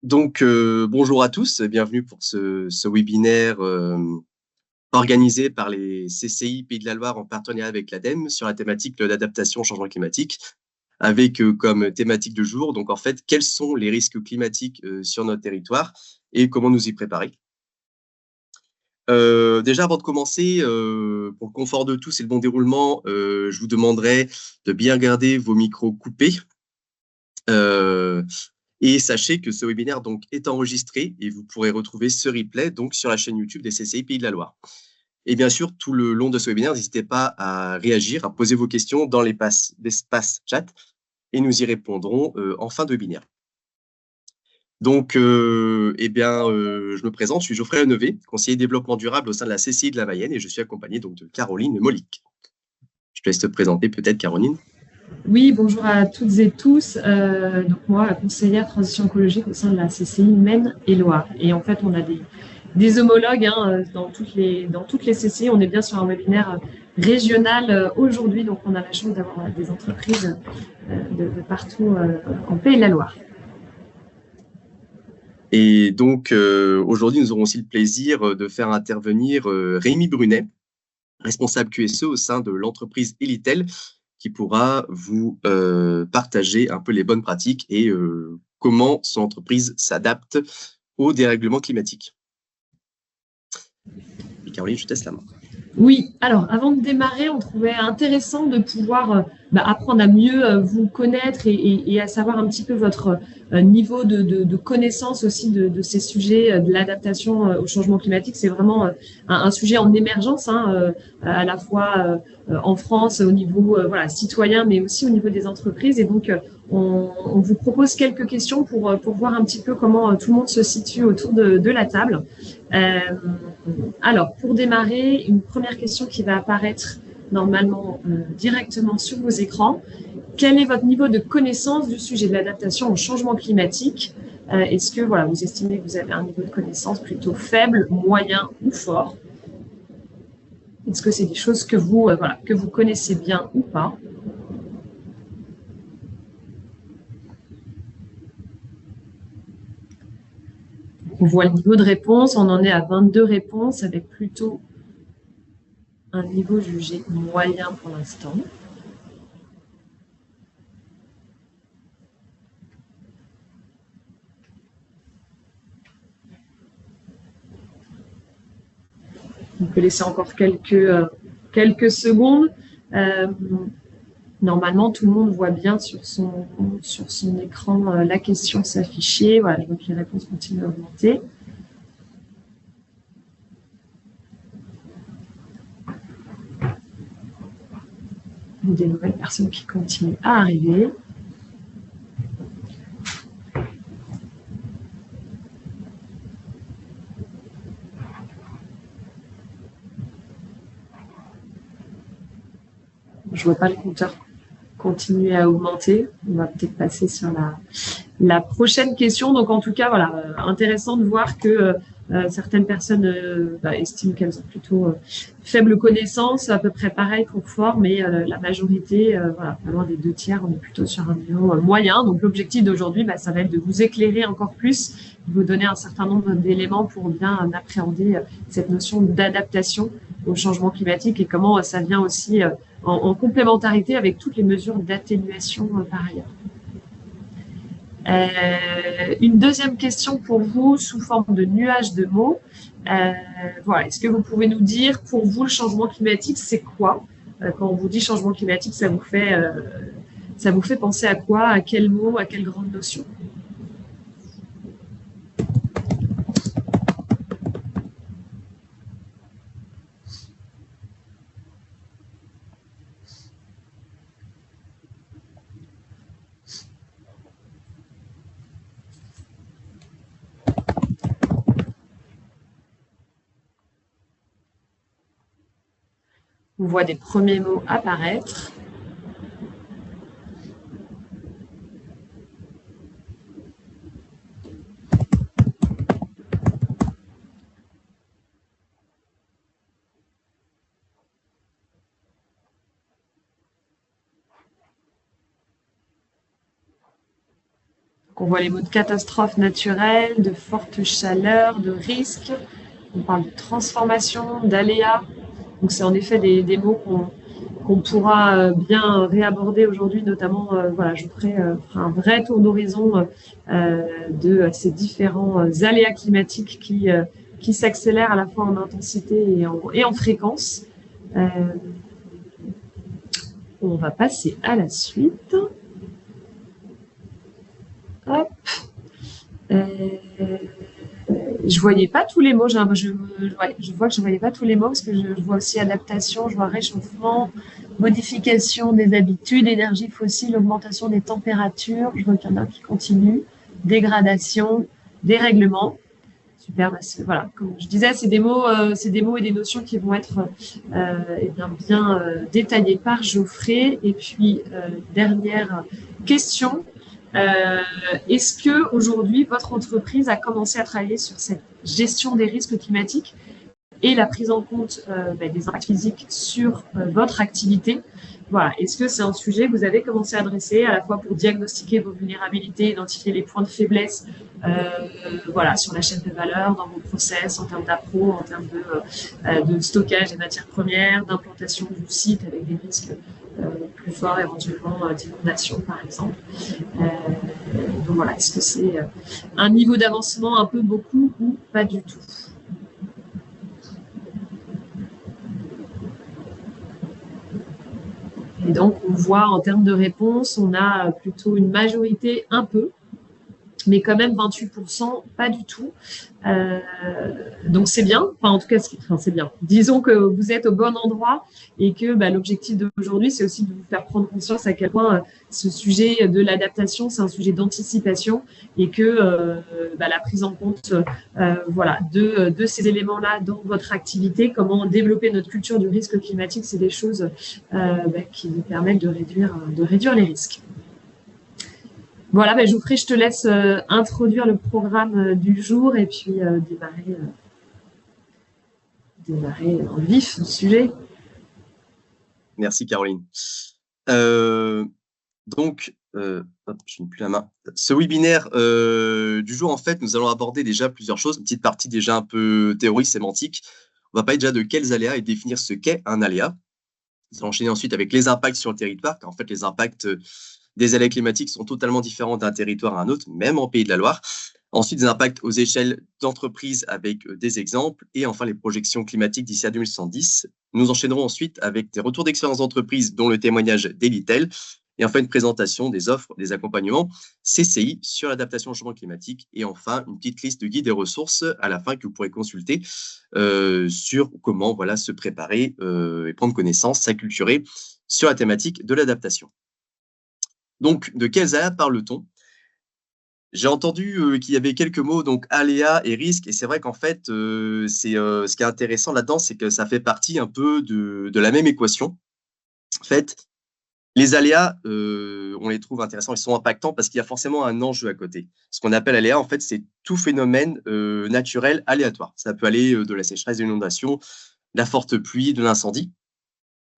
Bonjour à tous, bienvenue pour ce webinaire organisé par les CCI Pays de la Loire en partenariat avec l'ADEME sur la thématique de l'adaptation au changement climatique, avec comme thématique de jour, donc en fait, quels sont les risques climatiques sur notre territoire et comment nous y préparer. Déjà, avant de commencer, pour le confort de tous et le bon déroulement, je vous demanderai de bien garder vos micros coupés. Et sachez que ce webinaire donc, est enregistré et vous pourrez retrouver ce replay donc, sur la chaîne YouTube des CCI Pays de la Loire. Et bien sûr, tout le long de ce webinaire, n'hésitez pas à réagir, à poser vos questions dans l'espace chat et nous y répondrons en fin de webinaire. Je me présente, je suis Geoffrey Lenevé, conseiller développement durable au sein de la CCI de la Mayenne et je suis accompagné donc, de Caroline Molic. Je te laisse te présenter peut-être, Caroline. Oui, bonjour à toutes et tous. Donc moi, conseillère transition écologique au sein de la CCI Maine et Loire. Et en fait, on a des homologues dans toutes les CCI. On est bien sur un webinaire régional aujourd'hui, donc on a la chance d'avoir des entreprises de partout en Pays de la Loire. Et donc, aujourd'hui, nous aurons aussi le plaisir de faire intervenir Rémi Brunet, responsable QSE au sein de l'entreprise Elitel, qui pourra vous partager un peu les bonnes pratiques et comment son entreprise s'adapte au dérèglement climatique. Et Caroline, je te laisse la main. Oui, alors avant de démarrer, on trouvait intéressant de pouvoir apprendre à mieux vous connaître et à savoir un petit peu votre niveau de connaissance aussi de ces sujets de l'adaptation au changement climatique. C'est vraiment un sujet en émergence, à la fois en France au niveau citoyen, mais aussi au niveau des entreprises. Et donc, on vous propose quelques questions pour voir un petit peu comment tout le monde se situe autour de la table. Alors, pour démarrer, une première question qui va apparaître normalement directement sur vos écrans. Quel est votre niveau de connaissance du sujet de l'adaptation au changement climatique? Est-ce que vous estimez que vous avez un niveau de connaissance plutôt faible, moyen ou fort? Est-ce que c'est des choses que vous connaissez bien ou pas? On voit le niveau de réponse, on en est à 22 réponses avec plutôt un niveau jugé moyen pour l'instant. On peut laisser encore quelques secondes. Normalement, tout le monde voit bien sur son écran la question s'afficher. Voilà, je vois que les réponses continuent à augmenter. Des nouvelles personnes qui continuent à arriver. Je vois pas le compteur continuer à augmenter. On va peut-être passer sur la prochaine question. Donc, en tout cas, intéressant de voir que certaines personnes estiment qu'elles ont plutôt faible connaissance, à peu près pareil pour fort, mais la majorité, pas loin des 2/3, on est plutôt sur un niveau moyen. Donc, l'objectif d'aujourd'hui, ça va être de vous éclairer encore plus, de vous donner un certain nombre d'éléments pour bien appréhender cette notion d'adaptation au changement climatique et comment ça vient aussi en complémentarité avec toutes les mesures d'atténuation par ailleurs. Une deuxième question pour vous sous forme de nuage de mots. Est-ce que vous pouvez nous dire pour vous le changement climatique, c'est quoi? Quand on vous dit changement climatique, ça vous fait penser à quoi? À quel mot? À quelle grande notion? On voit des premiers mots apparaître. On voit les mots de catastrophe naturelle, de forte chaleur, de risque. On parle de transformation, d'aléas. Donc c'est en effet des mots qu'on pourra bien réaborder aujourd'hui, notamment, voilà, je vous ferai un vrai tour d'horizon de ces différents aléas climatiques qui s'accélèrent à la fois en intensité et en fréquence. On va passer à la suite. Hop. Je voyais pas tous les mots. Je vois que je voyais pas tous les mots parce que je vois aussi adaptation, je vois réchauffement, modification des habitudes, énergie fossile, augmentation des températures. Je vois qu'il y en a qui continuent, dégradation, dérèglement. Super. Voilà, comme je disais, c'est des mots et des notions qui vont être bien détaillés par Geoffrey. Et puis dernière question. Est-ce que aujourd'hui votre entreprise a commencé à travailler sur cette gestion des risques climatiques et la prise en compte des impacts physiques sur votre activité? Voilà. Est-ce que c'est un sujet que vous avez commencé à adresser à la fois pour diagnostiquer vos vulnérabilités, identifier les points de faiblesse voilà, sur la chaîne de valeur, dans vos process, en termes d'appro, en termes de stockage des matières premières, d'implantation du site avec des risques plus forts éventuellement d'inondation par exemple. Donc voilà, est-ce que c'est un niveau d'avancement un peu beaucoup ou pas du tout? Et donc, on voit en termes de réponse, on a plutôt une majorité un peu, mais quand même 28%, pas du tout. Donc c'est bien, enfin en tout cas c'est bien. Disons que vous êtes au bon endroit et que l'objectif d'aujourd'hui c'est aussi de vous faire prendre conscience à quel point ce sujet de l'adaptation c'est un sujet d'anticipation et que la prise en compte voilà, de ces éléments-là dans votre activité, comment développer notre culture du risque climatique, c'est des choses qui nous permettent de réduire les risques. Voilà, Geoffrey, je te laisse introduire le programme du jour et puis démarrer en vif du sujet. Merci, Caroline. Donc, je n'ai plus la main. Ce webinaire du jour, en fait, nous allons aborder déjà plusieurs choses. Une petite partie déjà un peu théorie, sémantique. On va parler déjà de quels aléas et définir ce qu'est un aléa. Nous allons enchaîner ensuite avec les impacts sur le territoire, car en fait, les impacts des aléas climatiques sont totalement différents d'un territoire à un autre, même en Pays de la Loire. Ensuite, des impacts aux échelles d'entreprise avec des exemples. Et enfin, les projections climatiques d'ici à 2110. Nous enchaînerons ensuite avec des retours d'expérience d'entreprise, dont le témoignage d'Elitel. Et enfin, une présentation des offres, des accompagnements CCI sur l'adaptation au changement climatique. Et enfin, une petite liste de guides et ressources à la fin que vous pourrez consulter sur comment se préparer et prendre connaissance, s'acculturer sur la thématique de l'adaptation. Donc, de quels aléas parle-t-on? J'ai entendu qu'il y avait quelques mots, donc aléas et risques, et c'est vrai qu'en fait, ce qui est intéressant là-dedans, c'est que ça fait partie un peu de la même équation. En fait, les aléas, on les trouve intéressants, ils sont impactants parce qu'il y a forcément un enjeu à côté. Ce qu'on appelle aléa, en fait, c'est tout phénomène naturel aléatoire. Ça peut aller de la sécheresse, de l'inondation, de la forte pluie, de l'incendie.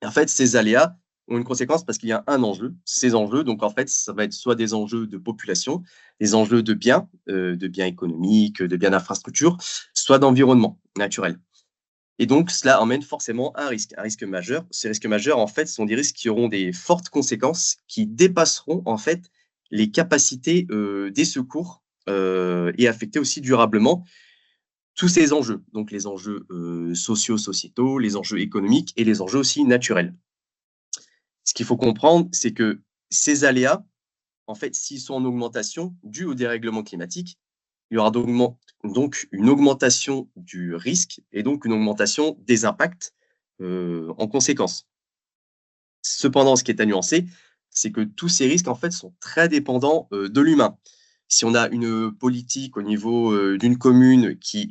Et en fait, ces aléas ont une conséquence parce qu'il y a un enjeu. Ces enjeux, donc en fait, ça va être soit des enjeux de population, des enjeux de biens économiques, de biens d'infrastructure, soit d'environnement naturel. Et donc, cela emmène forcément un risque majeur. Ces risques majeurs, en fait, sont des risques qui auront des fortes conséquences, qui dépasseront, en fait, les capacités des secours et affecter aussi durablement tous ces enjeux. Donc, les enjeux sociétaux, les enjeux économiques et les enjeux aussi naturels. Ce qu'il faut comprendre, c'est que ces aléas, en fait, s'ils sont en augmentation due au dérèglement climatique, il y aura donc une augmentation du risque et donc une augmentation des impacts en conséquence. Cependant, ce qui est à nuancer, c'est que tous ces risques, en fait, sont très dépendants de l'humain. Si on a une politique au niveau d'une commune qui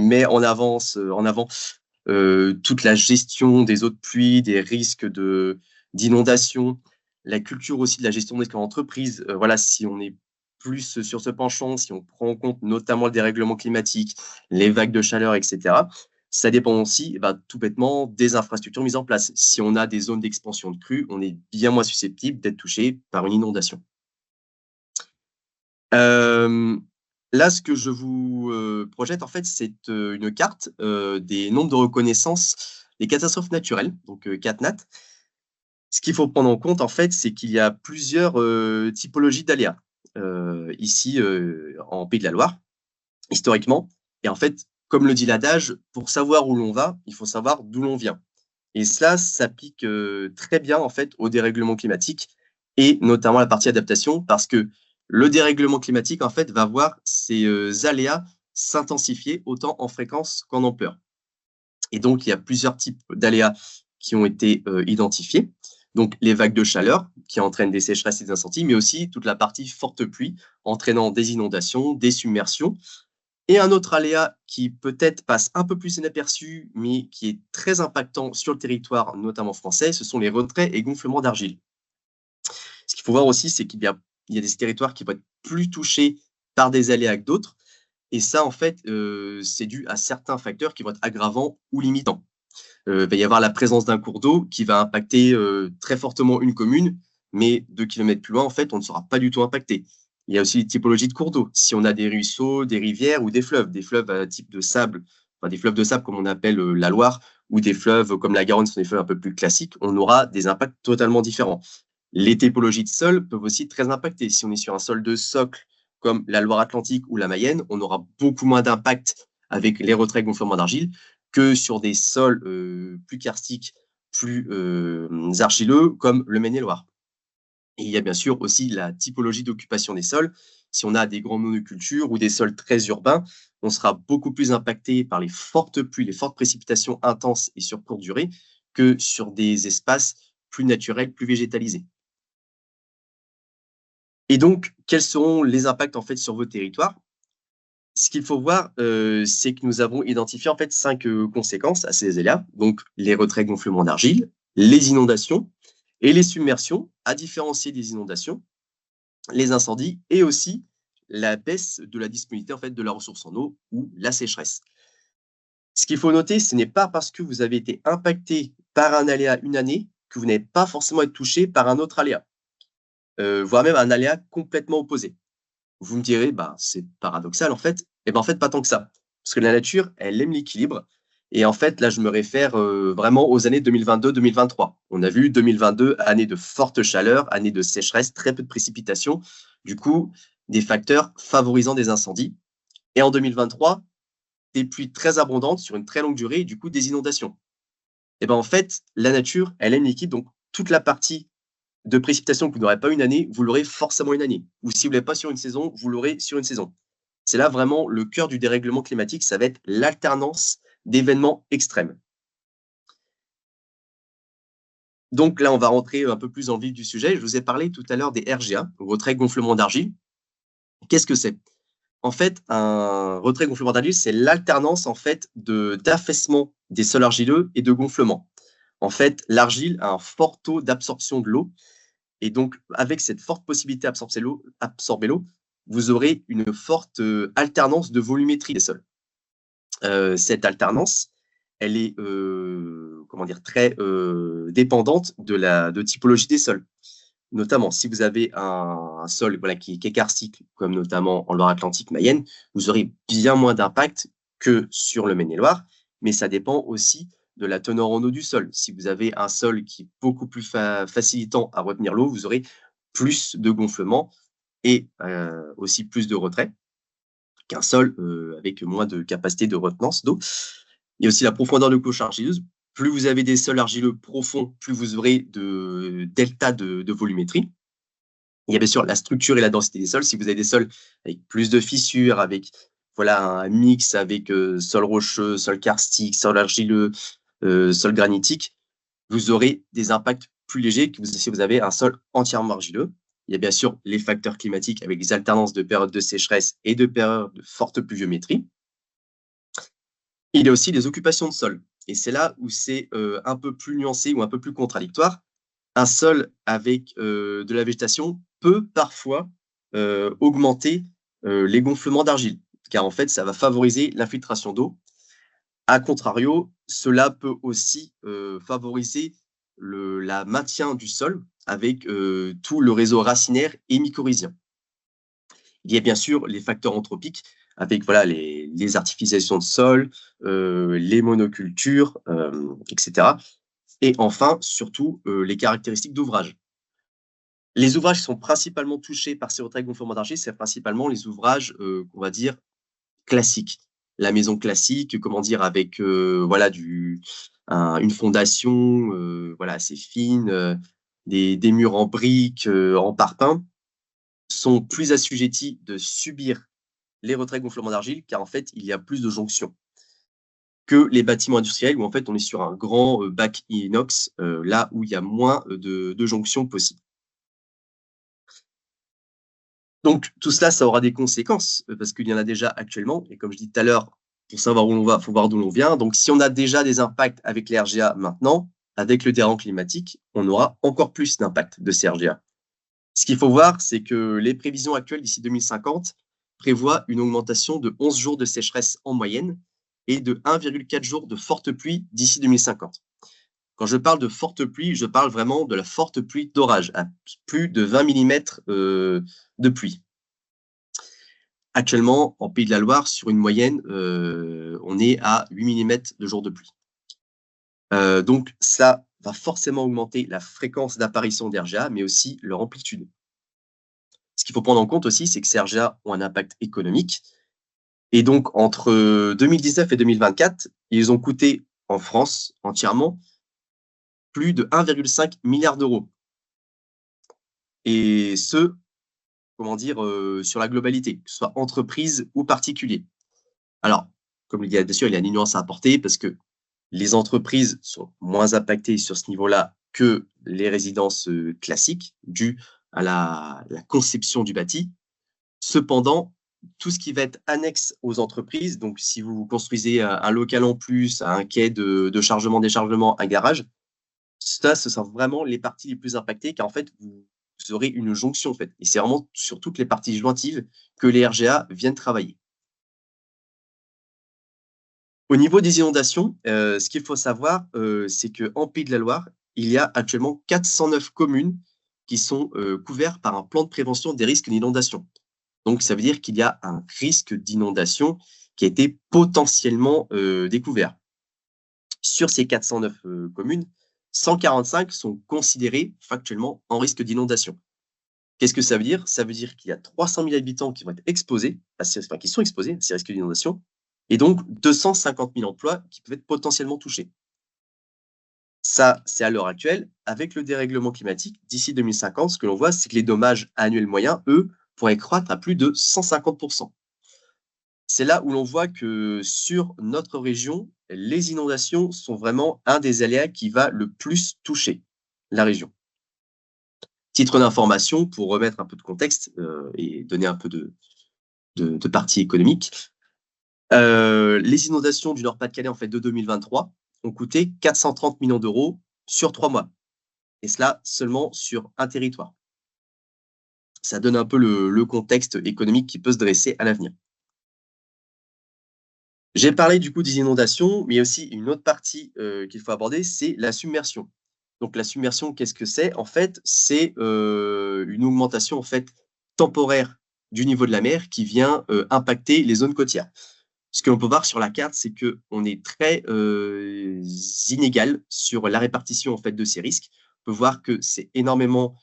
met en avant toute la gestion des eaux de pluie, des risques d'inondation, la culture aussi de la gestion des risques en entreprise, si on est plus sur ce penchant, si on prend en compte notamment le dérèglement climatique, les vagues de chaleur, etc., ça dépend aussi tout bêtement des infrastructures mises en place. Si on a des zones d'expansion de crues, on est bien moins susceptible d'être touché par une inondation. Euh, Là, ce que je vous projette, en fait, c'est une carte des nombres de reconnaissance des catastrophes naturelles, donc CatNat. Ce qu'il faut prendre en compte, en fait, c'est qu'il y a plusieurs typologies d'aléas ici en Pays de la Loire, historiquement. Et en fait, comme le dit l'adage, pour savoir où l'on va, il faut savoir d'où l'on vient. Et cela s'applique très bien en fait au dérèglement climatique et notamment la partie adaptation parce que le dérèglement climatique en fait va voir ces aléas s'intensifier autant en fréquence qu'en ampleur. Et donc il y a plusieurs types d'aléas qui ont été identifiés. Donc les vagues de chaleur qui entraînent des sécheresses et des incendies, mais aussi toute la partie forte pluie entraînant des inondations, des submersions. Et un autre aléa qui peut-être passe un peu plus inaperçu, mais qui est très impactant sur le territoire, notamment français, ce sont les retraits et gonflements d'argile. Ce qu'il faut voir aussi, c'est qu'il y a des territoires qui vont être plus touchés par des aléas que d'autres. Et ça, en fait, c'est dû à certains facteurs qui vont être aggravants ou limitants. Il va y avoir la présence d'un cours d'eau qui va impacter très fortement une commune, mais 2 kilomètres plus loin, en fait, on ne sera pas du tout impacté. Il y a aussi les typologies de cours d'eau. Si on a des ruisseaux, des rivières ou des fleuves à type de sable, enfin des fleuves de sable comme on appelle la Loire, ou des fleuves comme la Garonne, ce sont des fleuves un peu plus classiques, on aura des impacts totalement différents. Les typologies de sol peuvent aussi être très impactées. Si on est sur un sol de socle comme la Loire-Atlantique ou la Mayenne, on aura beaucoup moins d'impact avec les retraits gonflements d'argile que sur des sols plus karstiques, plus argileux comme le Maine-et-Loire. Et il y a bien sûr aussi la typologie d'occupation des sols. Si on a des grandes monocultures ou des sols très urbains, on sera beaucoup plus impacté par les fortes pluies, les fortes précipitations intenses et sur courte durée que sur des espaces plus naturels, plus végétalisés. Et donc, quels seront les impacts en fait sur vos territoires? Ce qu'il faut voir, c'est que nous avons identifié en fait 5 conséquences à ces aléas, donc les retraits gonflements d'argile, les inondations et les submersions, à différencier des inondations, les incendies et aussi la baisse de la disponibilité en fait de la ressource en eau ou la sécheresse. Ce qu'il faut noter, ce n'est pas parce que vous avez été impacté par un aléa une année que vous n'allez pas forcément être touché par un autre aléa, voire même un aléa complètement opposé. Vous me direz: «Bah, c'est paradoxal en fait». Et ben, en fait, pas tant que ça. Parce que la nature, elle aime l'équilibre et en fait, là, je me réfère, vraiment aux années 2022-2023. On a vu 2022, année de forte chaleur, année de sécheresse, très peu de précipitations, du coup, des facteurs favorisant des incendies et en 2023, des pluies très abondantes sur une très longue durée et du coup, des inondations. Et ben, en fait, la nature, elle aime l'équilibre, donc toute la partie de précipitation que vous n'aurez pas une année, vous l'aurez forcément une année. Ou si vous ne l'avez pas sur une saison, vous l'aurez sur une saison. C'est là vraiment le cœur du dérèglement climatique, ça va être l'alternance d'événements extrêmes. Donc là, on va rentrer un peu plus en vif du sujet. Je vous ai parlé tout à l'heure des RGA, retrait gonflement d'argile. Qu'est-ce que c'est? En fait, un retrait gonflement d'argile, c'est l'alternance en fait d'affaissement des sols argileux et de gonflement. En fait, l'argile a un fort taux d'absorption de l'eau. Et donc, avec cette forte possibilité d'absorber l'eau, vous aurez une forte alternance de volumétrie des sols. Cette alternance, elle est comment dire, très dépendante de typologie des sols. Notamment, si vous avez un sol voilà, qui est karstique, comme notamment en Loire-Atlantique, Mayenne, vous aurez bien moins d'impact que sur le Maine-et-Loire, mais ça dépend aussi de la teneur en eau du sol. Si vous avez un sol qui est beaucoup plus facilitant à retenir l'eau, vous aurez plus de gonflement et aussi plus de retrait qu'un sol avec moins de capacité de retenance d'eau. Il y a aussi la profondeur de couche argileuse. Plus vous avez des sols argileux profonds, plus vous aurez de delta de volumétrie. Il y a bien sûr la structure et la densité des sols. Si vous avez des sols avec plus de fissures, avec voilà, un mix avec sol rocheux, sol karstique, sol argileux, sol granitique, vous aurez des impacts plus légers que si vous avez un sol entièrement argileux. Il y a bien sûr les facteurs climatiques avec les alternances de périodes de sécheresse et de périodes de forte pluviométrie. Il y a aussi les occupations de sol. Et c'est là où c'est un peu plus nuancé ou un peu plus contradictoire. Un sol avec de la végétation peut parfois augmenter les gonflements d'argile, car en fait, ça va favoriser l'infiltration d'eau. A contrario, cela peut aussi favoriser la maintien du sol avec tout le réseau racinaire et mycorhizien. Il y a bien sûr les facteurs anthropiques, avec voilà, les artificialisations de sol, les monocultures, etc. Et enfin, surtout, les caractéristiques d'ouvrage. Les ouvrages qui sont principalement touchés par ces retraits gonflements d'argile, c'est principalement les ouvrages, on va dire, classiques. La maison classique, comment dire, avec voilà, une fondation voilà, assez fine, des murs en briques, en parpaing, sont plus assujettis de subir les retraits gonflements d'argile, car en fait, il y a plus de jonctions que les bâtiments industriels où en fait on est sur un grand bac inox, là où il y a moins de jonctions possibles. Donc tout cela, ça aura des conséquences, parce qu'il y en a déjà actuellement et comme je dis tout à l'heure, pour savoir où l'on va, il faut voir d'où l'on vient. Donc si on a déjà des impacts avec les RGA maintenant, avec le dérèglement climatique, on aura encore plus d'impact de ces RGA. Ce qu'il faut voir, c'est que les prévisions actuelles d'ici 2050 prévoient une augmentation de 11 jours de sécheresse en moyenne et de 1,4 jours de forte pluie d'ici 2050. Quand je parle de forte pluie, je parle vraiment de la forte pluie d'orage, à plus de 20 mm de pluie. Actuellement, en Pays de la Loire, sur une moyenne, on est à 8 mm de jour de pluie. Donc ça va forcément augmenter la fréquence d'apparition des RGA, mais aussi leur amplitude. Ce qu'il faut prendre en compte aussi, c'est que ces RGA ont un impact économique. Et donc, entre 2019 et 2024, ils ont coûté en France entièrement plus de 1,5 milliard d'euros. Et ce, comment dire, sur la globalité, que ce soit entreprise ou particulier. Alors, comme il y a, bien sûr, il y a une nuance à apporter parce que les entreprises sont moins impactées sur ce niveau-là que les résidences classiques, dues à la conception du bâti. Cependant, tout ce qui va être annexe aux entreprises, donc si vous construisez un local en plus, un quai de chargement-déchargement, un garage, ça, ce sont vraiment les parties les plus impactées, car en fait, vous aurez une jonction, en fait. Et c'est vraiment sur toutes les parties jointives que les RGA viennent travailler. Au niveau des inondations, ce qu'il faut savoir, c'est qu'en Pays de la Loire, il y a actuellement 409 communes qui sont couvertes par un plan de prévention des risques d'inondation. Donc, ça veut dire qu'il y a un risque d'inondation qui a été potentiellement découvert. Sur ces 409 communes, 145 sont considérées factuellement en risque d'inondation. Qu'est-ce que ça veut dire? Ça veut dire qu'il y a 300 000 habitants qui vont être exposés, qui sont exposés à ces risques d'inondation, et donc 250 000 emplois qui peuvent être potentiellement touchés. Ça, c'est à l'heure actuelle. Avec le dérèglement climatique, d'ici 2050, ce que l'on voit, c'est que les dommages annuels moyens, eux, pourraient croître à plus de 150%. C'est là où l'on voit que sur notre région, les inondations sont vraiment un des aléas qui va le plus toucher la région. Titre d'information, pour remettre un peu de contexte et donner un peu de partie économique, les inondations du Nord-Pas-de-Calais en fait, de 2023 ont coûté 430 millions d'euros sur 3 mois. Et cela seulement sur un territoire. Ça donne un peu le contexte économique qui peut se dresser à l'avenir. J'ai parlé du coup des inondations, mais il y a aussi une autre partie qu'il faut aborder, c'est la submersion. Donc la submersion, qu'est-ce que c'est? En fait, c'est une augmentation en fait, temporaire du niveau de la mer qui vient impacter les zones côtières. Ce que l'on peut voir sur la carte, c'est qu'on est très inégal sur la répartition en fait, de ces risques. On peut voir que c'est énormément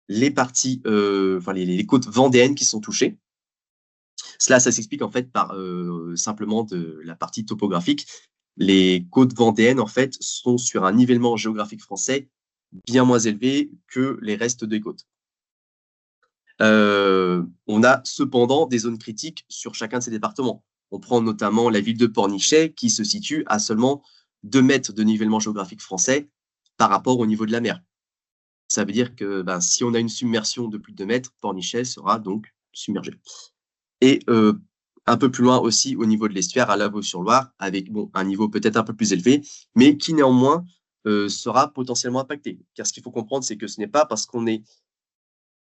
les parties, enfin les côtes vendéennes qui sont touchées. Cela, ça s'explique en fait par simplement de la partie topographique. Les côtes vendéennes, en fait, sont sur un nivellement géographique français bien moins élevé que les restes des côtes. On a cependant des zones critiques sur chacun de ces départements. On prend notamment la ville de Pornichet qui se situe à seulement 2 mètres de nivellement géographique français par rapport au niveau de la mer. Ça veut dire que si on a une submersion de plus de 2 mètres, Pornichet sera donc submergé. Et un peu plus loin aussi au niveau de l'estuaire, à Lavaux-sur-Loire, avec un niveau peut-être un peu plus élevé, mais qui néanmoins sera potentiellement impacté. Car ce qu'il faut comprendre, c'est que ce n'est pas parce qu'on est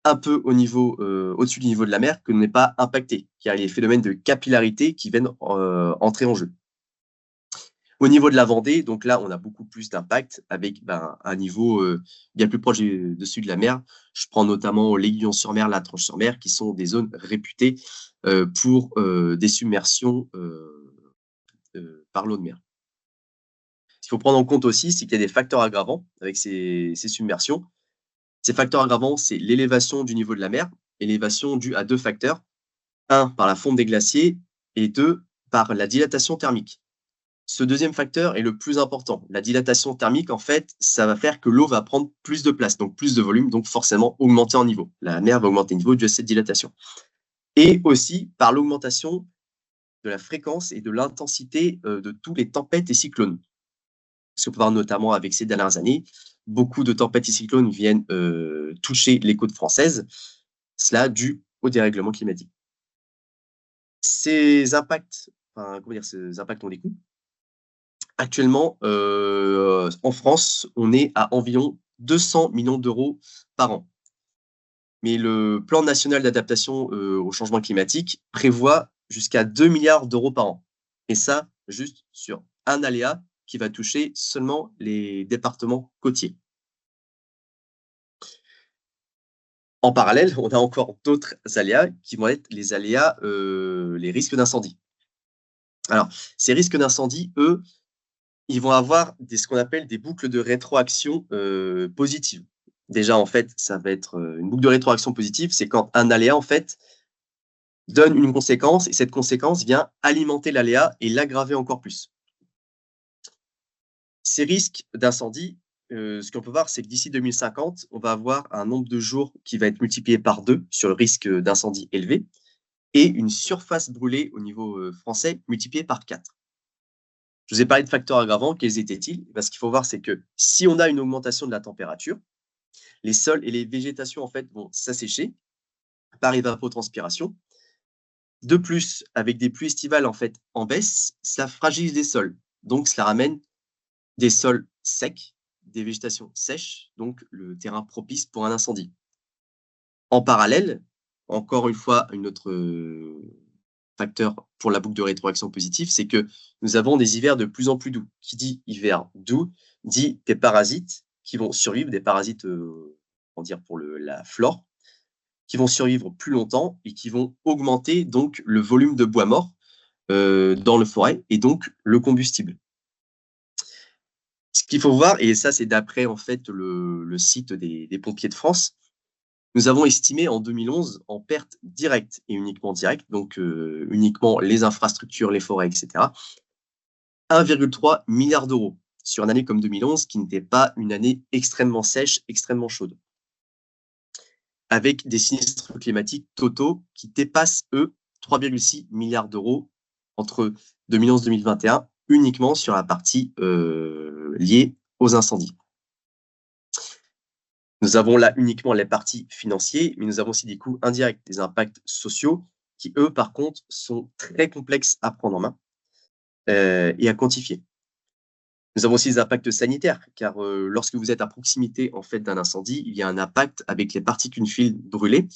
un peu au-dessus du niveau de la mer que l'on n'est pas impacté, car il y a les phénomènes de capillarité qui viennent entrer en jeu. Au niveau de la Vendée, donc là, on a beaucoup plus d'impact avec un niveau bien plus proche dessus de la mer. Je prends notamment l'Aiguillon-sur-Mer, la Tranche-sur-Mer, qui sont des zones réputées pour des submersions par l'eau de mer. Ce qu'il faut prendre en compte aussi, c'est qu'il y a des facteurs aggravants avec ces submersions. Ces facteurs aggravants, c'est l'élévation du niveau de la mer, élévation due à 2 facteurs. 1, par la fonte des glaciers et 2, par la dilatation thermique. Ce deuxième facteur est le plus important. La dilatation thermique, en fait, ça va faire que l'eau va prendre plus de place, donc plus de volume, donc forcément augmenter en niveau. La mer va augmenter en niveau dû à cette dilatation. Et aussi par l'augmentation de la fréquence et de l'intensité de tous les tempêtes et cyclones. Ce qu'on peut voir notamment avec ces dernières années, beaucoup de tempêtes et cyclones viennent toucher les côtes françaises, cela dû au dérèglement climatique. Ces impacts, ces impacts ont des coûts. Actuellement, en France, on est à environ 200 millions d'euros par an. Mais le plan national d'adaptation au changement climatique prévoit jusqu'à 2 milliards d'euros par an. Et ça, juste sur un aléa qui va toucher seulement les départements côtiers. En parallèle, on a encore d'autres aléas qui vont être les aléas, les risques d'incendie. Alors, ces risques d'incendie, eux, ils vont avoir ce qu'on appelle des boucles de rétroaction positives. Déjà, en fait, ça va être une boucle de rétroaction positive, c'est quand un aléa, en fait, donne une conséquence et cette conséquence vient alimenter l'aléa et l'aggraver encore plus. Ces risques d'incendie, ce qu'on peut voir, c'est que d'ici 2050, on va avoir un nombre de jours qui va être multiplié par 2 sur le risque d'incendie élevé et une surface brûlée au niveau français multipliée par 4. Je vous ai parlé de facteurs aggravants, quels étaient-ils? Ce qu'il faut voir, c'est que si on a une augmentation de la température, les sols et les végétations en fait vont s'assécher par évapotranspiration. De plus, avec des pluies estivales en fait en baisse, ça fragilise les sols. Donc cela ramène des sols secs, des végétations sèches, donc le terrain propice pour un incendie. En parallèle, encore une fois, un autre facteur pour la boucle de rétroaction positive, c'est que nous avons des hivers de plus en plus doux. Qui dit hiver doux, dit des parasites qui vont survivre, des parasites, pour la flore, qui vont survivre plus longtemps et qui vont augmenter donc le volume de bois mort dans le forêt et donc le combustible. Ce qu'il faut voir, et ça c'est d'après en fait le site des pompiers de France, nous avons estimé en 2011 en perte directe et uniquement directe, donc uniquement les infrastructures, les forêts, etc., 1,3 milliard d'euros sur une année comme 2011 qui n'était pas une année extrêmement sèche, extrêmement chaude. Avec des sinistres climatiques totaux qui dépassent, eux, 3,6 milliards d'euros entre 2011 et 2021, uniquement sur la partie liée aux incendies. Nous avons là uniquement les parties financières, mais nous avons aussi des coûts indirects, des impacts sociaux qui, eux, par contre, sont très complexes à prendre en main et à quantifier. Nous avons aussi des impacts sanitaires, car lorsque vous êtes à proximité en fait d'un incendie, il y a un impact avec les particules fines brûlées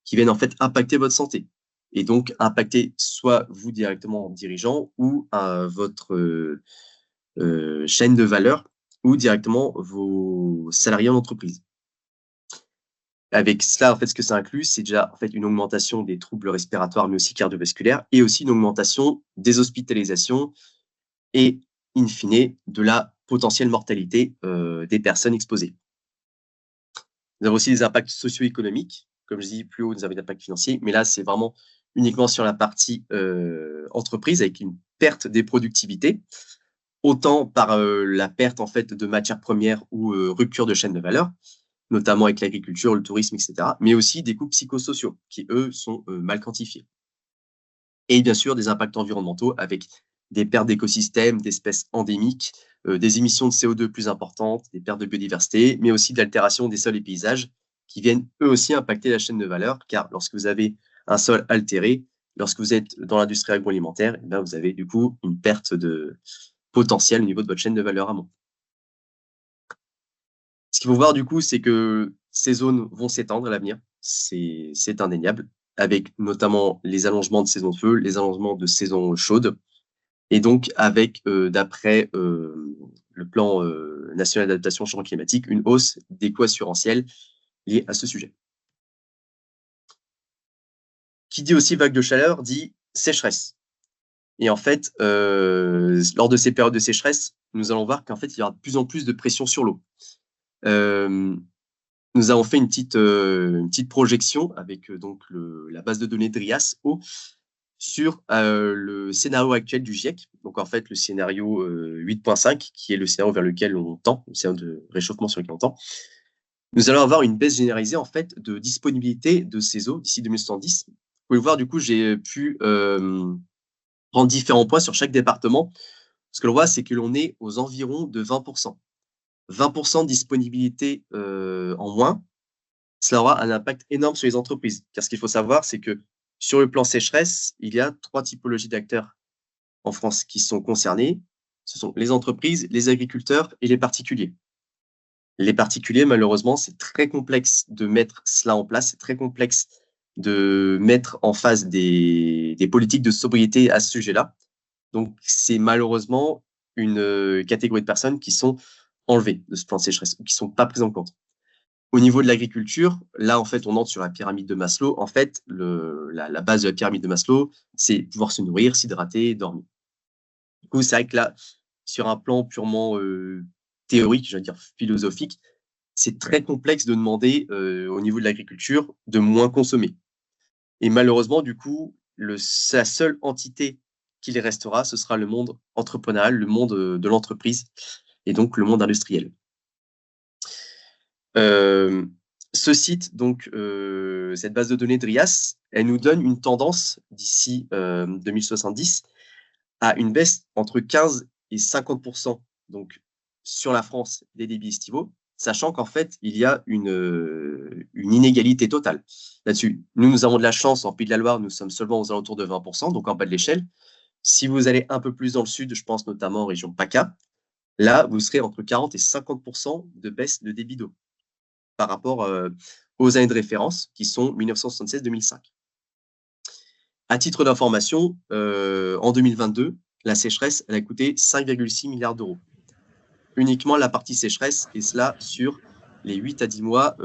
qui viennent en fait impacter votre santé et donc impacter soit vous directement en dirigeant ou votre chaîne de valeur ou directement vos salariés en entreprise. Avec cela, en fait, ce que ça inclut, c'est déjà en fait une augmentation des troubles respiratoires, mais aussi cardiovasculaires, et aussi une augmentation des hospitalisations et, in fine, de la potentielle mortalité des personnes exposées. Nous avons aussi des impacts socio-économiques. Comme je dis, plus haut, nous avons des impacts financiers, mais là, c'est vraiment uniquement sur la partie entreprise, avec une perte des productivités, autant par la perte en fait de matières premières ou rupture de chaîne de valeur, notamment avec l'agriculture, le tourisme, etc., mais aussi des coûts psychosociaux qui, eux, sont mal quantifiés. Et bien sûr, des impacts environnementaux avec des pertes d'écosystèmes, d'espèces endémiques, des émissions de CO2 plus importantes, des pertes de biodiversité, mais aussi d'altération des sols et paysages qui viennent eux aussi impacter la chaîne de valeur, car lorsque vous avez un sol altéré, lorsque vous êtes dans l'industrie agroalimentaire, eh bien, vous avez du coup une perte de potentiel au niveau de votre chaîne de valeur amont. Ce qu'il faut voir du coup, c'est que ces zones vont s'étendre à l'avenir, c'est indéniable, avec notamment les allongements de saisons de feu, les allongements de saisons chaudes, Et donc, avec, d'après le plan national d'adaptation au changement climatique, une hausse des coûts assurantiels liés à ce sujet. Qui dit aussi vague de chaleur dit sécheresse. Et en fait, lors de ces périodes de sécheresse, nous allons voir qu'en fait, il y aura de plus en plus de pression sur l'eau. Nous avons fait une petite projection avec donc la base de données DRIAS eau sur le scénario actuel du GIEC. Donc en fait, le scénario 8.5, qui est le scénario vers lequel on tend, le scénario de réchauffement sur lequel on tend. Nous allons avoir une baisse généralisée en fait de disponibilité de ces eaux d'ici 2110. Vous pouvez le voir, du coup, j'ai pu prendre différents points sur chaque département. Ce que l'on voit, c'est que l'on est aux environs de 20%. 20% de disponibilité en moins, cela aura un impact énorme sur les entreprises. Car ce qu'il faut savoir, c'est que sur le plan sécheresse, il y a 3 typologies d'acteurs en France qui sont concernés. Ce sont les entreprises, les agriculteurs et les particuliers. Les particuliers, malheureusement, c'est très complexe de mettre cela en place. C'est très complexe de mettre en face des politiques de sobriété à ce sujet-là. Donc, c'est malheureusement une catégorie de personnes qui sont enlevées de ce plan de sécheresse ou qui ne sont pas prises en compte. Au niveau de l'agriculture, là, en fait, on entre sur la pyramide de Maslow. En fait, la base de la pyramide de Maslow, c'est pouvoir se nourrir, s'hydrater, dormir. Du coup, c'est vrai que là, sur un plan purement théorique, je veux dire philosophique, c'est très complexe de demander au niveau de l'agriculture de moins consommer. Et malheureusement, du coup, la seule entité qui les restera, ce sera le monde entrepreneurial, le monde de l'entreprise et donc le monde industriel. Ce site, donc cette base de données DRIAS, elle nous donne une tendance d'ici 2070 à une baisse entre 15 et 50% donc sur la France des débits estivaux, sachant qu'en fait, il y a une inégalité totale là-dessus. Nous avons de la chance, en Pays de la Loire, nous sommes seulement aux alentours de 20%, donc en bas de l'échelle. Si vous allez un peu plus dans le sud, je pense notamment en région PACA, là, vous serez entre 40 et 50% de baisse de débit d'eau par rapport aux années de référence qui sont 1976-2005. À titre d'information, en 2022, la sécheresse elle a coûté 5,6 milliards d'euros. Uniquement la partie sécheresse, et cela sur les 8 à 10 mois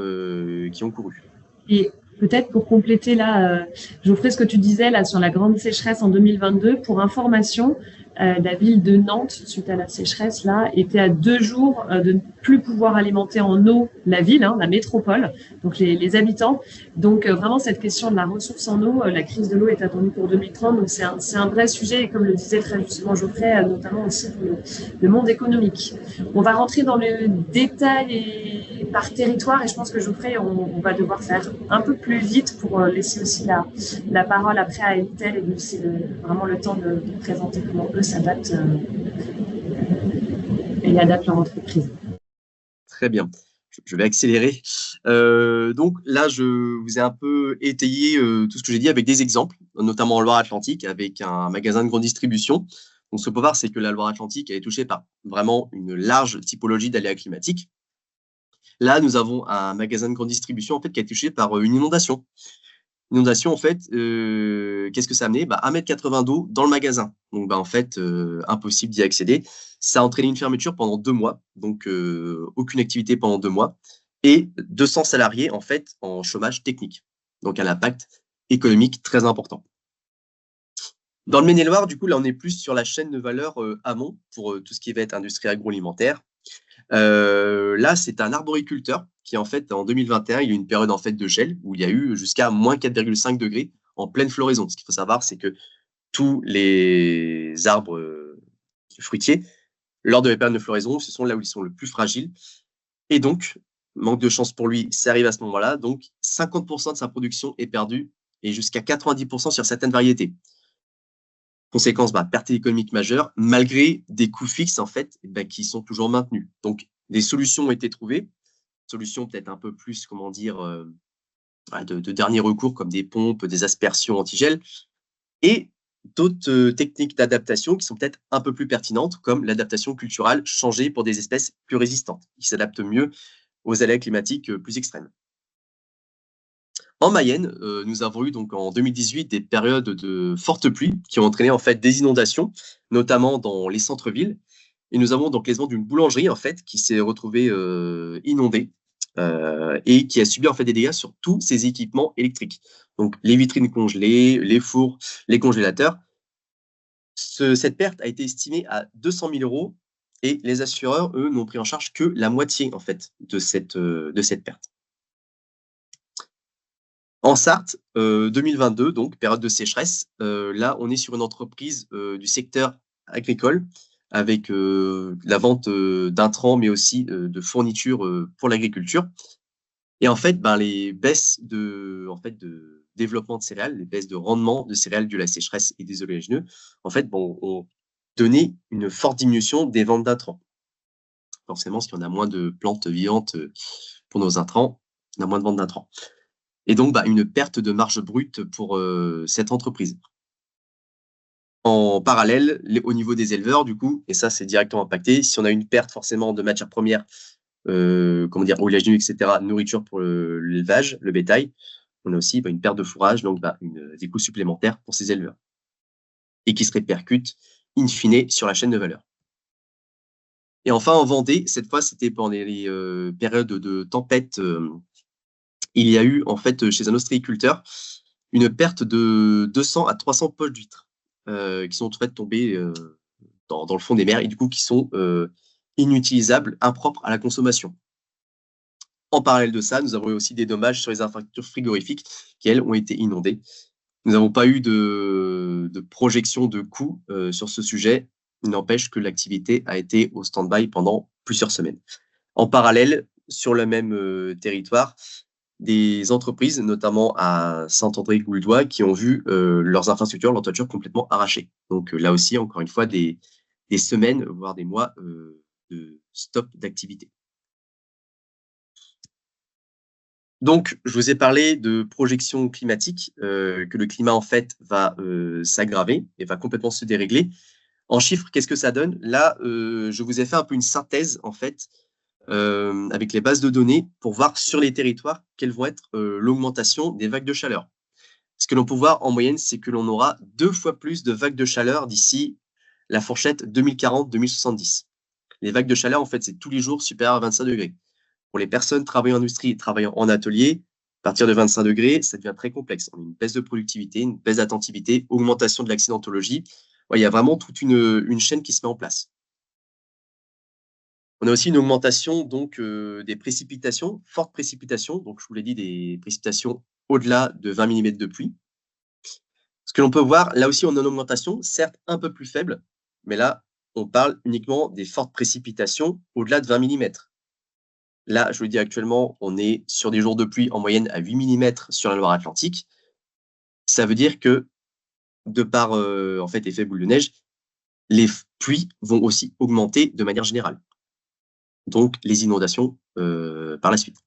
qui ont couru. Et peut-être pour compléter là, Geoffrey, ce que tu disais là sur la grande sécheresse en 2022, pour information, la ville de Nantes, suite à la sécheresse là, était à 2 jours de ne plus pouvoir alimenter en eau la ville, hein, la métropole, donc les habitants. Donc vraiment cette question de la ressource en eau, la crise de l'eau est attendue pour 2030, donc c'est un vrai sujet, et comme le disait très justement Geoffrey, notamment aussi pour le monde économique. On va rentrer dans le détail par territoire, et je pense que Geoffrey, on va devoir faire un peu plus vite pour laisser aussi la parole après à Elitel et laisser vraiment le temps de présenter comment eux s'adaptent et adaptent leur entreprise. Très bien. Je vais accélérer. Donc là, je vous ai un peu étayé tout ce que j'ai dit avec des exemples, notamment en Loire-Atlantique, avec un magasin de grande distribution. Donc, ce qu'on peut voir, c'est que la Loire-Atlantique est touchée par vraiment une large typologie d'aléas climatiques. Là, nous avons un magasin de grande distribution en fait, qui est touché par une inondation. Inondation, en fait, qu'est-ce que ça a amené 1,80 m d'eau dans le magasin. Donc, en fait, impossible d'y accéder. Ça a entraîné une fermeture pendant 2 mois, donc aucune activité pendant 2 mois, et 200 salariés, en fait, en chômage technique. Donc, un impact économique très important. Dans le Maine-et-Loire, du coup, là, on est plus sur la chaîne de valeur amont pour tout ce qui va être industrie agroalimentaire. Là, c'est un arboriculteur qui, en fait, en 2021, il y a eu une période en fait, de gel où il y a eu jusqu'à moins 4,5 degrés en pleine floraison. Ce qu'il faut savoir, c'est que tous les arbres fruitiers, lors de la période de floraison, ce sont là où ils sont le plus fragiles. Et donc, manque de chance pour lui, ça arrive à ce moment-là. Donc, 50% de sa production est perdue et jusqu'à 90% sur certaines variétés. Conséquence, perte économique majeure, malgré des coûts fixes en fait, qui sont toujours maintenus. Donc, des solutions ont été trouvées, solutions peut-être un peu plus, comment dire, de dernier recours, comme des pompes, des aspersions antigel, et d'autres techniques d'adaptation qui sont peut-être un peu plus pertinentes, comme l'adaptation culturelle changée pour des espèces plus résistantes, qui s'adaptent mieux aux aléas climatiques plus extrêmes. En Mayenne, nous avons eu donc en 2018 des périodes de fortes pluies qui ont entraîné en fait des inondations, notamment dans les centres-villes. Et nous avons donc l'exemple d'une boulangerie en fait qui s'est retrouvée inondée et qui a subi en fait des dégâts sur tous ses équipements électriques. Donc les vitrines congelées, les fours, les congélateurs. Cette perte a été estimée à 200 000 euros et les assureurs, eux, n'ont pris en charge que la moitié en fait de cette perte. En Sarthe, 2022, donc période de sécheresse, là, on est sur une entreprise du secteur agricole avec la vente d'intrants, mais aussi de fournitures pour l'agriculture. Et en fait, ben, les baisses de développement de céréales, les baisses de rendement de céréales dues à la sécheresse et des oléagineux, en fait, bon, ont donné une forte diminution des ventes d'intrants. Forcément, parce qu'on a moins de plantes vivantes pour nos intrants, on a moins de ventes d'intrants. Et donc, bah, une perte de marge brute pour cette entreprise. En parallèle, au niveau des éleveurs, du coup, et ça, c'est directement impacté, si on a une perte forcément de matières premières, comment dire, oléagineux, etc., nourriture pour l'élevage, le bétail, on a aussi une perte de fourrage, donc des coûts supplémentaires pour ces éleveurs. Et qui se répercutent, in fine, sur la chaîne de valeur. Et enfin, en Vendée, cette fois, c'était pendant les périodes de tempête. Il y a eu, en fait, chez un ostréiculteur, une perte de 200 à 300 poches d'huîtres qui sont en fait tombées dans le fond des mers et du coup qui sont inutilisables, impropres à la consommation. En parallèle de ça, nous avons eu aussi des dommages sur les infrastructures frigorifiques qui, elles, ont été inondées. Nous n'avons pas eu de projection de coûts sur ce sujet. Il n'empêche que l'activité a été au stand-by pendant plusieurs semaines. En parallèle, sur le même territoire, des entreprises, notamment à Saint-André-Gouldois, qui ont vu leurs infrastructures, leurs toitures complètement arrachées. Donc là aussi, encore une fois, des semaines, voire des mois de stop d'activité. Donc, je vous ai parlé de projections climatiques, que le climat, en fait, va s'aggraver et va complètement se dérégler. En chiffres, qu'est-ce que ça donne? Là, je vous ai fait un peu une synthèse, en fait, avec les bases de données pour voir sur les territoires quelle vont être l'augmentation des vagues de chaleur. Ce que l'on peut voir en moyenne, c'est que l'on aura 2 fois plus de vagues de chaleur d'ici la fourchette 2040-2070. Les vagues de chaleur, en fait, c'est tous les jours supérieur à 25 degrés. Pour les personnes travaillant en industrie et travaillant en atelier, à partir de 25 degrés, ça devient très complexe. On a une baisse de productivité, une baisse d'attentivité, augmentation de l'accidentologie. Ouais, il y a vraiment toute une chaîne qui se met en place. On a aussi une augmentation donc des précipitations, fortes précipitations. Donc, je vous l'ai dit, des précipitations au-delà de 20 mm de pluie. Ce que l'on peut voir, là aussi, on a une augmentation, certes un peu plus faible, mais là, on parle uniquement des fortes précipitations au-delà de 20 mm. Là, je vous le dis actuellement, on est sur des jours de pluie en moyenne à 8 mm sur la Loire-Atlantique. Ça veut dire que, de par en fait, effet boule de neige, les pluies vont aussi augmenter de manière générale. Donc les inondations par la suite.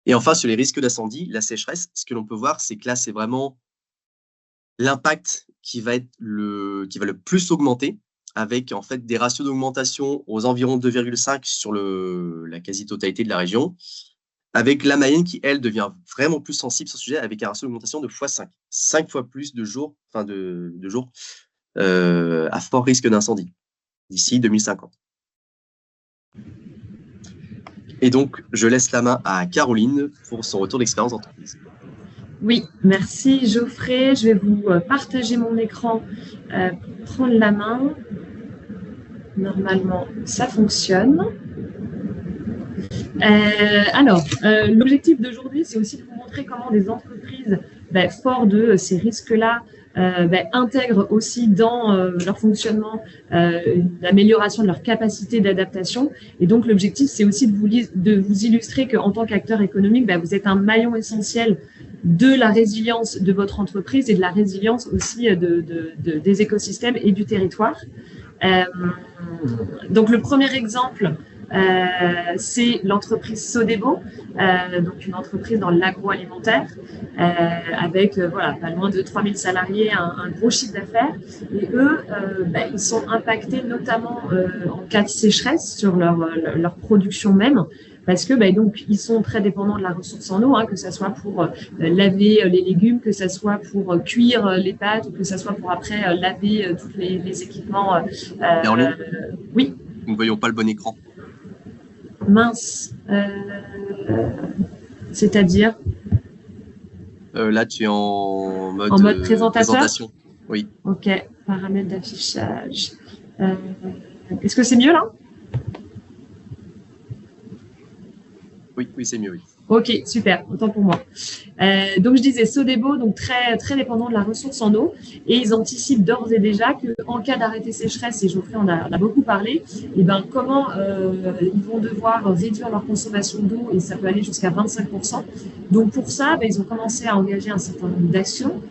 Et enfin, sur les risques d'incendie, la sécheresse, ce que l'on peut voir, c'est que là, c'est vraiment l'impact qui va le plus augmenter, avec en fait des ratios d'augmentation aux environs 2,5 sur la quasi-totalité de la région, avec la Mayenne qui, elle, devient vraiment plus sensible sur ce sujet, avec un ratio d'augmentation de x5, 5 fois plus de jours à fort risque d'incendie d'ici 2050. Et donc, je laisse la main à Caroline pour son retour d'expérience d'entreprise. Oui, merci Geoffrey. Je vais vous partager mon écran pour prendre la main. Normalement, ça fonctionne. L'objectif d'aujourd'hui, c'est aussi de vous montrer comment des entreprises, fortes de ces risques-là, intègrent aussi dans leur fonctionnement l'amélioration de leur capacité d'adaptation. Et donc, l'objectif, c'est aussi de vous illustrer qu'en tant qu'acteur économique, vous êtes un maillon essentiel de la résilience de votre entreprise et de la résilience aussi des écosystèmes et du territoire. Donc, le premier exemple, c'est l'entreprise Sodebo, donc une entreprise dans l'agroalimentaire avec pas loin de 3000 salariés, un gros chiffre d'affaires. Et eux, ils sont impactés notamment en cas de sécheresse sur leur production même parce que donc ils sont très dépendants de la ressource en eau, hein, que ce soit pour laver les légumes, que ce soit pour cuire les pâtes, ou que ce soit pour après laver tous les équipements. Caroline, Oui. nous ne voyons pas le bon écran. Mince. C'est-à-dire là, tu es en mode présentation. Oui. Ok, paramètres d'affichage. Est-ce que c'est mieux là? Oui, c'est mieux, oui. Ok, super, autant pour moi. Donc je disais Sodebo, donc très dépendant de la ressource en eau, et ils anticipent d'ores et déjà que en cas d'arrêté sécheresse, et Geoffrey en a beaucoup parlé, et comment ils vont devoir réduire leur consommation d'eau, et ça peut aller jusqu'à 25%. Donc pour ça, ils ont commencé à engager un certain nombre d'actions,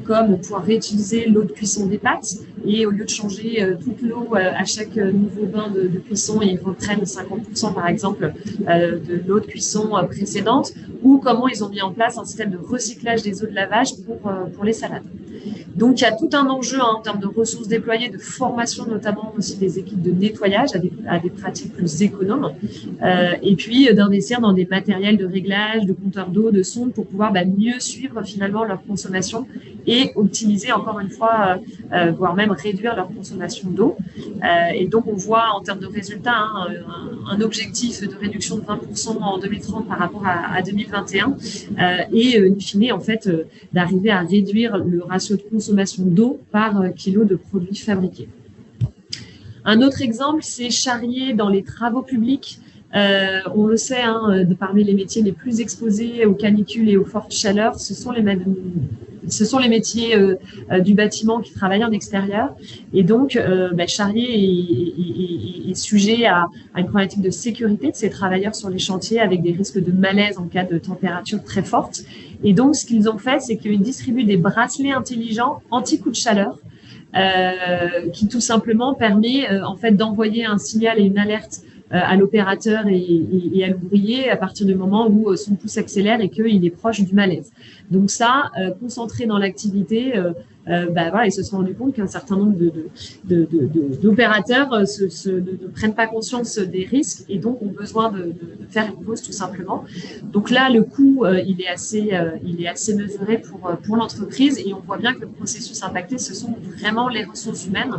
comme pouvoir réutiliser l'eau de cuisson des pâtes, et au lieu de changer toute l'eau à chaque nouveau bain de cuisson, ils reprennent 50% par exemple de l'eau de cuisson précédente, ou comment ils ont mis en place un système de recyclage des eaux de lavage pour les salades. Donc, il y a tout un enjeu en termes de ressources déployées, de formation notamment aussi des équipes de nettoyage à des pratiques plus économes, et puis d'investir dans des matériels de réglage, de compteurs d'eau, de sondes pour pouvoir mieux suivre finalement leur consommation et optimiser encore une fois, voire même réduire leur consommation d'eau. Et donc, on voit en termes de résultats un objectif de réduction de 20% en 2030 par rapport à 2021 et in fine, en fait, d'arriver à réduire le ratio de consommation d'eau par kilo de produits fabriqués. Un autre exemple, c'est Charrier dans les travaux publics. On le sait, parmi les métiers les plus exposés aux canicules et aux fortes chaleurs, ce sont les métiers du bâtiment qui travaillent en extérieur. Et donc, Charrier est sujet à une problématique de sécurité de ses travailleurs sur les chantiers avec des risques de malaise en cas de température très forte. Et donc, ce qu'ils ont fait, c'est qu'ils distribuent des bracelets intelligents anti-coup de chaleur qui tout simplement permet en fait d'envoyer un signal et une alerte à l'opérateur et à l'ouvrier à partir du moment où son pouce s'accélère et qu'il est proche du malaise. Donc ça, concentré dans l'activité, ils se sont rendus compte qu'un certain nombre d'opérateurs ne prennent pas conscience des risques et donc ont besoin de faire une pause tout simplement. Donc là, le coût, il est assez mesuré pour l'entreprise et on voit bien que le processus impacté, ce sont vraiment les ressources humaines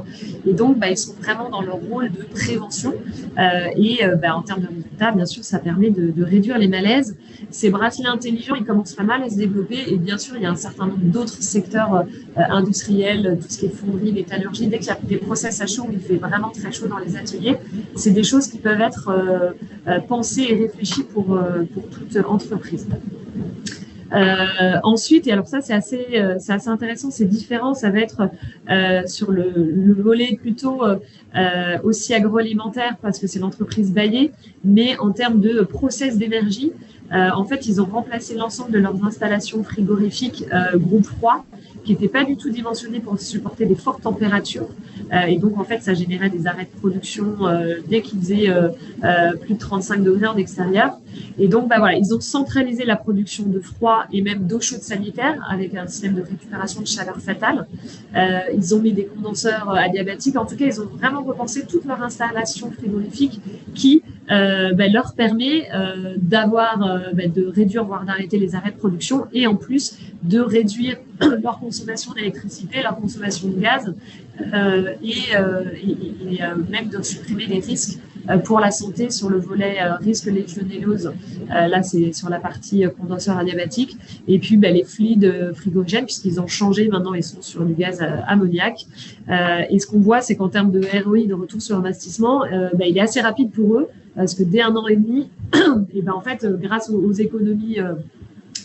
et donc ils sont vraiment dans leur rôle de prévention en termes de résultats, bien sûr, ça permet de réduire les malaises. Ces bracelets intelligents, ils commencent pas mal à se développer et bien sûr, il y a un certain nombre d'autres secteurs industriels, tout ce qui est fonderie, métallurgie. Dès qu'il y a des process à chaud où il fait vraiment très chaud dans les ateliers, c'est des choses qui peuvent être pensées et réfléchies pour toute entreprise. Ensuite, et alors ça c'est assez intéressant, c'est différent, ça va être sur le volet plutôt aussi agroalimentaire parce que c'est l'entreprise Bayer, mais en termes de process d'énergie, en fait ils ont remplacé l'ensemble de leurs installations frigorifiques groupe froid qui n'étaient pas du tout dimensionnées pour supporter des fortes températures. Et donc, en fait, ça générait des arrêts de production dès qu'il faisait plus de 35 degrés en extérieur. Et donc, ils ont centralisé la production de froid et même d'eau chaude sanitaire avec un système de récupération de chaleur fatale. Ils ont mis des condenseurs adiabatiques. En tout cas, ils ont vraiment repensé toute leur installation frigorifique qui leur permet de réduire, voire d'arrêter les arrêts de production et en plus de réduire leur consommation d'électricité, leur consommation de gaz même de supprimer les risques pour la santé sur le volet risque légionellose. Là, c'est sur la partie condenseur adiabatique. Et puis, les fluides frigorigènes, puisqu'ils ont changé, maintenant, ils sont sur du gaz ammoniaque. Et ce qu'on voit, c'est qu'en termes de ROI, de retour sur investissement, il est assez rapide pour eux, parce que dès 1 an et demi, en fait, grâce aux économies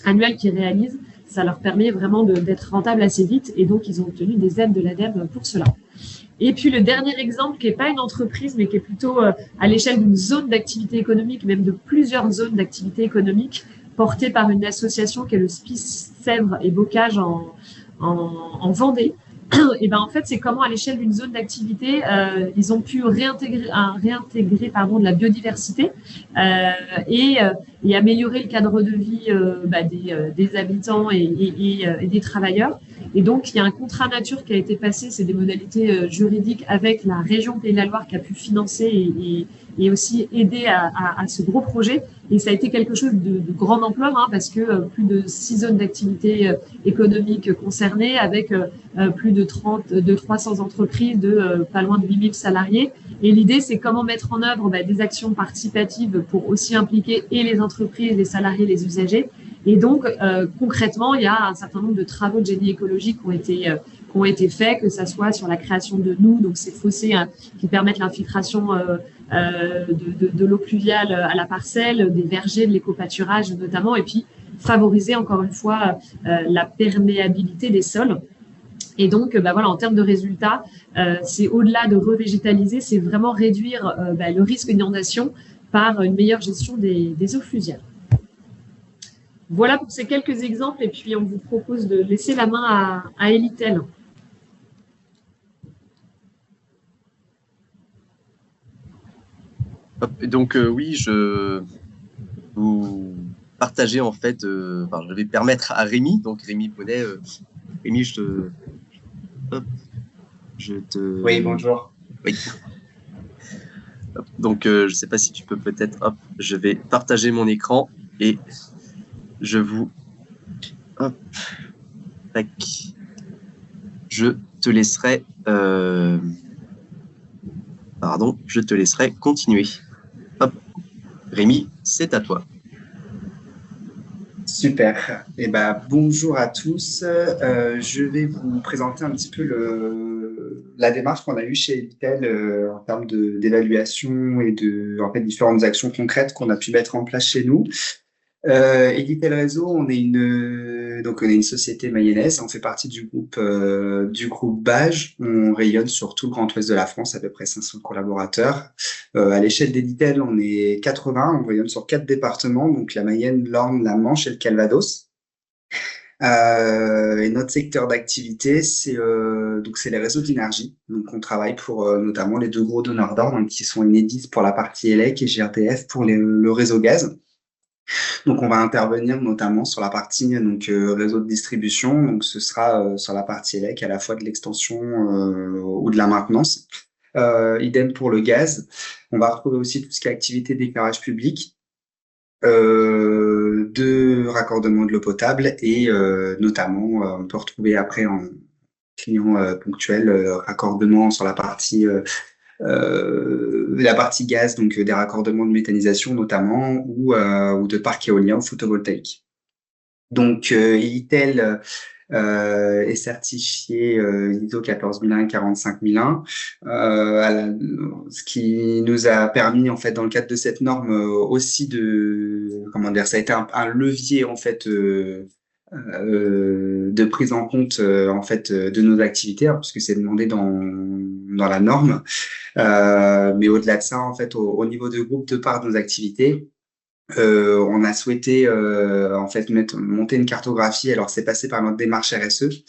annuelles qu'ils réalisent, ça leur permet vraiment d'être rentable assez vite. Et donc, ils ont obtenu des aides de l'ADEME pour cela. Et puis, le dernier exemple, qui n'est pas une entreprise, mais qui est plutôt à l'échelle d'une zone d'activité économique, même de plusieurs zones d'activité économique, portée par une association qui est le SPICE Sèvres et Bocage en Vendée. Et en fait, c'est comment à l'échelle d'une zone d'activité, ils ont pu réintégrer de la biodiversité et améliorer le cadre de vie des habitants et des travailleurs. Et donc, il y a un contrat nature qui a été passé, c'est des modalités juridiques avec la région Pays de la Loire qui a pu financer et aussi aider à ce gros projet. Et ça a été quelque chose de grande ampleur, parce que plus de 6 zones d'activité économique concernées, avec plus de 300 entreprises, pas loin de 8000 salariés. Et l'idée, c'est comment mettre en œuvre des actions participatives pour aussi impliquer et les entreprises, les salariés, les usagers. Et donc, concrètement, il y a un certain nombre de travaux de génie écologique qui ont été faits, que ça soit sur la création de noues, donc ces fossés qui permettent l'infiltration de l'eau pluviale à la parcelle, des vergers, de l'éco-pâturage notamment, et puis favoriser encore une fois la perméabilité des sols. Et donc, voilà, en termes de résultats, c'est au-delà de revégétaliser, c'est vraiment réduire le risque d'inondation par une meilleure gestion des eaux fluviales. Voilà pour ces quelques exemples, et puis on vous propose de laisser la main à Elitel. Donc oui, je vous partager en fait, je vais permettre à Rémi, donc Rémi Bonnet, Rémi, je te... Oui, bonjour. Oui. Donc je ne sais pas si tu peux peut-être, je vais partager mon écran et je vous, tac, je te laisserai, je te laisserai continuer. Hop, Rémi, c'est à toi. Super. Eh ben, bonjour à tous. Je vais vous présenter un petit peu la démarche qu'on a eue chez Elitel en termes d'évaluation et différentes actions concrètes qu'on a pu mettre en place chez nous. Elitel Réseau, on est une société mayonnaise. On fait partie du groupe Bage. On rayonne sur tout le Grand Ouest de la France, à peu près 500 collaborateurs. À l'échelle d'Elitel, on est 80. On rayonne sur 4 départements, donc la Mayenne, l'Orne, la Manche et le Calvados. Et notre secteur d'activité, c'est les réseaux d'énergie. Donc on travaille pour notamment les 2 gros donneurs d'ordre, qui sont Enedis pour la partie élec et GRDF pour le réseau gaz. Donc, on va intervenir notamment sur la partie réseau de distribution. Donc, ce sera sur la partie élec à la fois de l'extension ou de la maintenance. Idem pour le gaz. On va retrouver aussi tout ce qui est activité d'éclairage public, de raccordement de l'eau potable et notamment, on peut retrouver après en client ponctuel raccordement sur la partie gaz, donc des raccordements de méthanisation notamment, ou de parcs éoliens ou photovoltaïques. Donc, Elitel est certifié ISO 14001 et 45001, ce qui nous a permis, en fait, dans le cadre de cette norme, aussi ça a été un levier, en fait, de prise en compte de nos activités, puisque c'est demandé dans la norme. Mais au-delà de ça, en fait, au niveau de groupe, de part de nos activités, on a souhaité monter une cartographie. Alors, c'est passé par notre démarche RSE.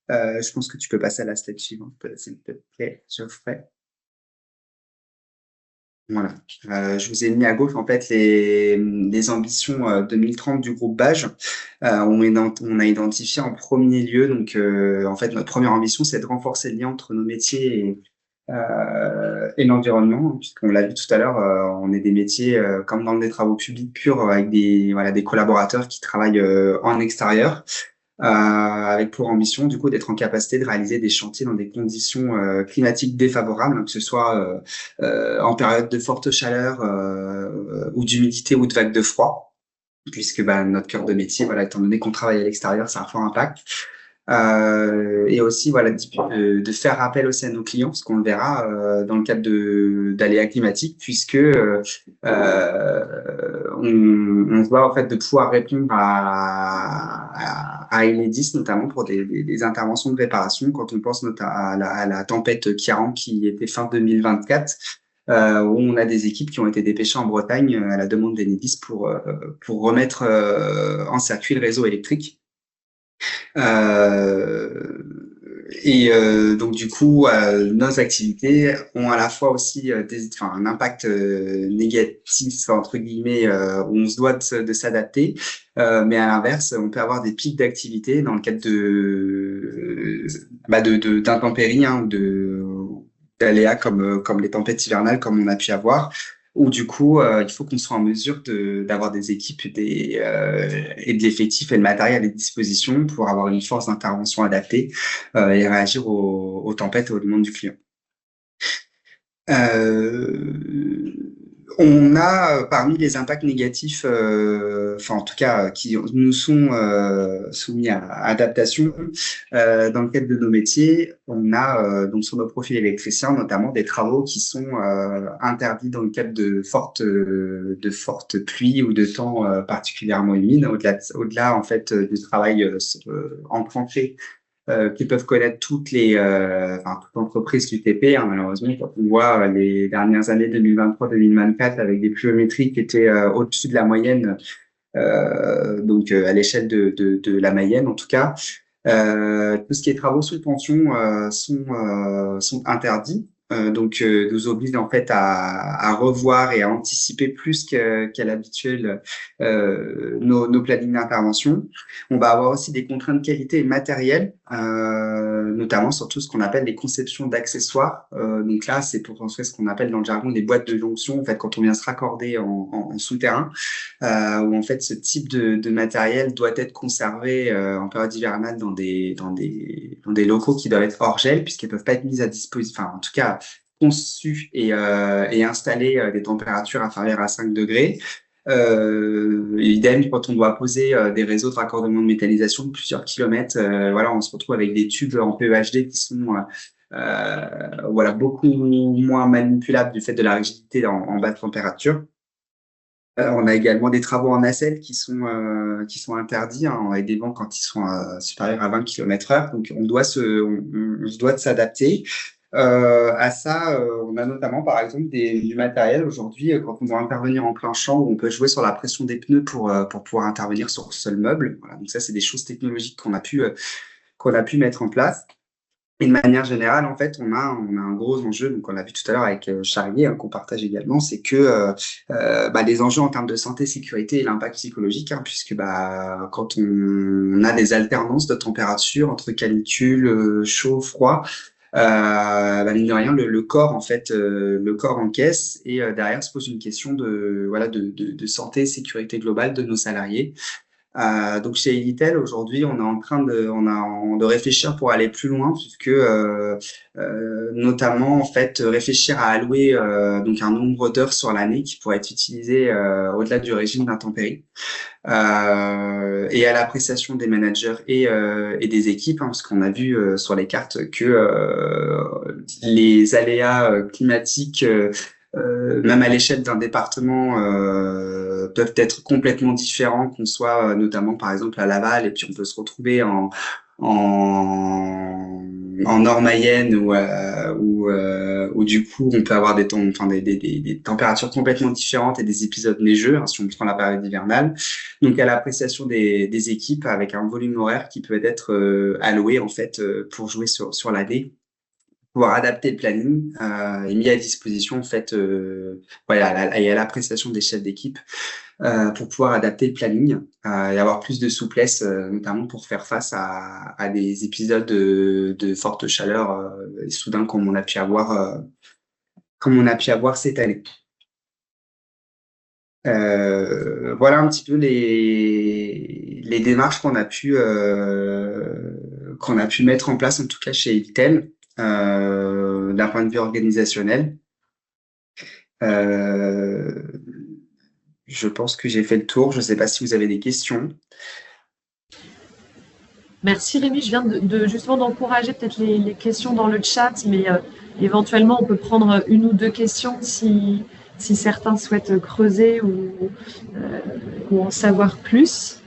Je pense que tu peux passer à la slide suivante, s'il te plaît, Geoffrey. Voilà. Je vous ai mis à gauche en fait les ambitions 2030 du groupe Bage. On a identifié en premier lieu, donc notre première ambition, c'est de renforcer le lien entre nos métiers et l'environnement, puisqu'on l'a vu tout à l'heure, on est des métiers comme dans des travaux publics purs, avec des collaborateurs qui travaillent en extérieur. Avec pour ambition du coup d'être en capacité de réaliser des chantiers dans des conditions climatiques défavorables, que ce soit en période de forte chaleur ou d'humidité ou de vagues de froid, puisque notre cœur de métier, étant donné qu'on travaille à l'extérieur, ça a un fort impact. Et aussi de faire appel aussi à nos clients, ce qu'on le verra dans le cadre d'aléas climatiques, puisque on se voit en fait de pouvoir répondre à Enedis notamment pour des interventions de réparation, quand on pense à la tempête Ciarán qui était fin 2024, où on a des équipes qui ont été dépêchées en Bretagne à la demande d'Enedis pour remettre en circuit le réseau électrique. Donc du coup, nos activités ont à la fois aussi un impact négatif entre guillemets où on se doit de s'adapter, mais à l'inverse, on peut avoir des pics d'activité dans le cadre d'intempéries ou d'aléas comme les tempêtes hivernales comme on a pu avoir. Où du coup, il faut qu'on soit en mesure d'avoir des équipes et de l'effectif et le matériel à disposition pour avoir une force d'intervention adaptée et réagir aux tempêtes et aux demandes du client. On a parmi les impacts négatifs, en tout cas qui nous sont soumis à adaptation dans le cadre de nos métiers, on a donc sur nos profils électriciens notamment des travaux qui sont interdits dans le cadre de fortes pluies ou de temps particulièrement humides, au-delà en fait du travail en tranchée qui peuvent connaître toute entreprise du TP, malheureusement, quand on voit les dernières années 2023-2024 avec des pluviométries qui étaient au-dessus de la moyenne, à l'échelle de la Mayenne en tout cas. Tout ce qui est travaux sous tension sont interdits. Nous oblige en fait à revoir et à anticiper plus qu'à l'habituel nos plannings d'intervention. On va avoir aussi des contraintes qualité et matériel, notamment sur tout ce qu'on appelle les conceptions d'accessoires. Donc là, c'est pour construire ce qu'on appelle dans le jargon des boîtes de jonction, en fait, quand on vient se raccorder en souterrain, où en fait ce type de matériel doit être conservé en période hivernale dans des locaux qui doivent être hors gel, puisqu'ils peuvent pas être mis à disposition, en tout cas conçus et installés à des températures inférieures à 5 degrés. Idem quand on doit poser des réseaux de raccordement de métallisation de plusieurs kilomètres, on se retrouve avec des tubes en PEHD qui sont beaucoup moins manipulables du fait de la rigidité en bas de température. On a également des travaux en nacelle qui sont interdits et des vents quand ils sont supérieurs à 20 km/h. Donc on se doit de s'adapter. À ça, on a notamment par exemple du matériel aujourd'hui quand on doit intervenir en plein champ où on peut jouer sur la pression des pneus pour pouvoir intervenir sur le seul meuble. Voilà, donc ça c'est des choses technologiques qu'on a pu mettre en place. Et de manière générale, en fait, on a un gros enjeu, donc on l'a vu tout à l'heure avec Charlier, qu'on partage également, c'est que les enjeux en termes de santé, sécurité et l'impact psychologique, puisque quand on a des alternances de température entre canicule, chaud, froid, mine de rien, le corps en fait, le corps encaisse et derrière se pose une question de santé, sécurité globale de nos salariés. Donc chez Elitel aujourd'hui, on est en train de réfléchir pour aller plus loin, puisque notamment en fait réfléchir à allouer donc un nombre d'heures sur l'année qui pourrait être utilisé au-delà du régime d'intempéries et à l'appréciation des managers et des équipes, parce qu'on a vu sur les cartes que les aléas climatiques même à l'échelle d'un département, peuvent être complètement différents, qu'on soit notamment par exemple à Laval, et puis on peut se retrouver en Nord-Mayenne où du coup on peut avoir des températures complètement différentes et des épisodes neigeux, si on prend la période hivernale. Donc à l'appréciation des équipes avec un volume horaire qui peut être alloué en fait pour jouer sur l'année, pouvoir adapter le planning et mis à disposition en fait et à l'appréciation des chefs d'équipe pour pouvoir adapter le planning et avoir plus de souplesse notamment pour faire face à des épisodes de forte chaleur et soudain comme on a pu avoir cette année. Voilà un petit peu les démarches qu'on a pu mettre en place en tout cas chez Elitel. D'un point de vue organisationnel. Je pense que j'ai fait le tour. Je ne sais pas si vous avez des questions. Merci Rémi. Je viens justement d'encourager peut-être les questions dans le chat, mais éventuellement on peut prendre une ou deux questions si certains souhaitent creuser ou en savoir plus.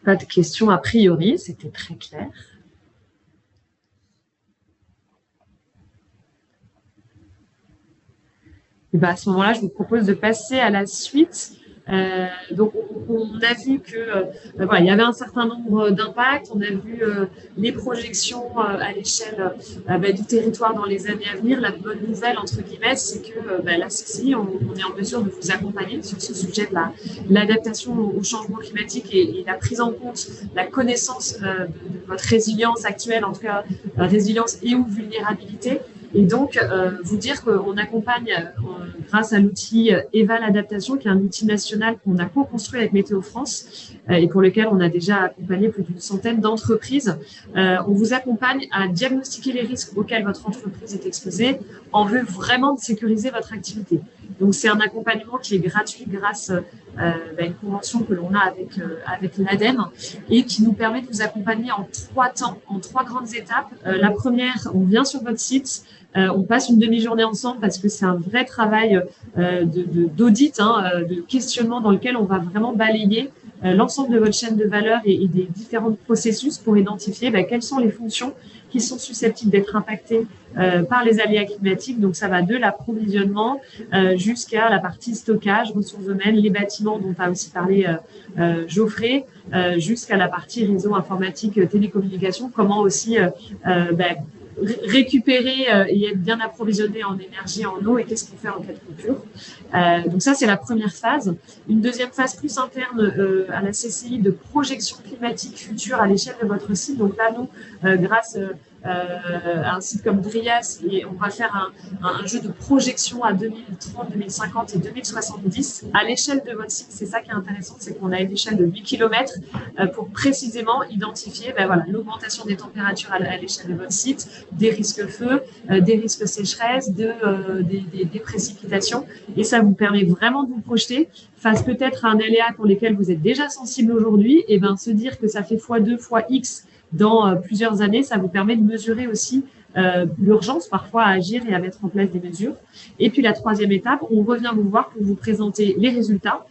Pas de questions a priori, c'était très clair. Et ben, à ce moment-là, je vous propose de passer à la suite. Donc, on a vu que voilà, il y avait un certain nombre d'impacts. On a vu les projections à l'échelle du territoire dans les années à venir. La bonne nouvelle, entre guillemets, c'est que la CCI, on est en mesure de vous accompagner sur ce sujet de l'adaptation au changement climatique et la prise en compte, la connaissance de votre résilience actuelle, en tout cas résilience et ou vulnérabilité. Et donc, vous dire qu'on accompagne grâce à l'outil EVAL Adaptation, qui est un outil national qu'on a co-construit avec Météo France et pour lequel on a déjà accompagné plus d'une centaine d'entreprises. On vous accompagne à diagnostiquer les risques auxquels votre entreprise est exposée en vue vraiment de sécuriser votre activité. Donc, c'est un accompagnement qui est gratuit grâce à une convention que l'on a avec l'ADEME et qui nous permet de vous accompagner en 3 temps, en 3 grandes étapes. La première, on vient sur votre site, on passe une demi-journée ensemble parce que c'est un vrai travail d'audit, de questionnement dans lequel on va vraiment balayer l'ensemble de votre chaîne de valeur et des différents processus pour identifier quelles sont les fonctions qui sont susceptibles d'être impactées par les aléas climatiques. Donc, ça va de l'approvisionnement jusqu'à la partie stockage, ressources humaines, les bâtiments dont a aussi parlé Geoffrey, jusqu'à la partie réseau informatique, télécommunications, comment aussi récupérer et être bien approvisionné en énergie, en eau, et qu'est-ce qu'on fait en cas de coupure. Donc ça, c'est la première phase. Une deuxième phase plus interne à la CCI de projection climatique future à l'échelle de votre site. Donc là, nous, grâce à un site comme Drias, et on va faire un jeu de projection à 2030, 2050 et 2070 à l'échelle de votre site. C'est ça qui est intéressant, c'est qu'on a une échelle de 8 km pour précisément identifier l'augmentation des températures à l'échelle de votre site, des risques feux, des risques sécheresse, des précipitations. Et ça vous permet vraiment de vous projeter face peut-être à un aléa pour lesquels vous êtes déjà sensible aujourd'hui, et se dire que ça fait x2, x dans plusieurs années, ça vous permet de mesurer aussi l'urgence parfois à agir et à mettre en place des mesures. Et puis la troisième étape, on revient vous voir pour vous présenter les résultats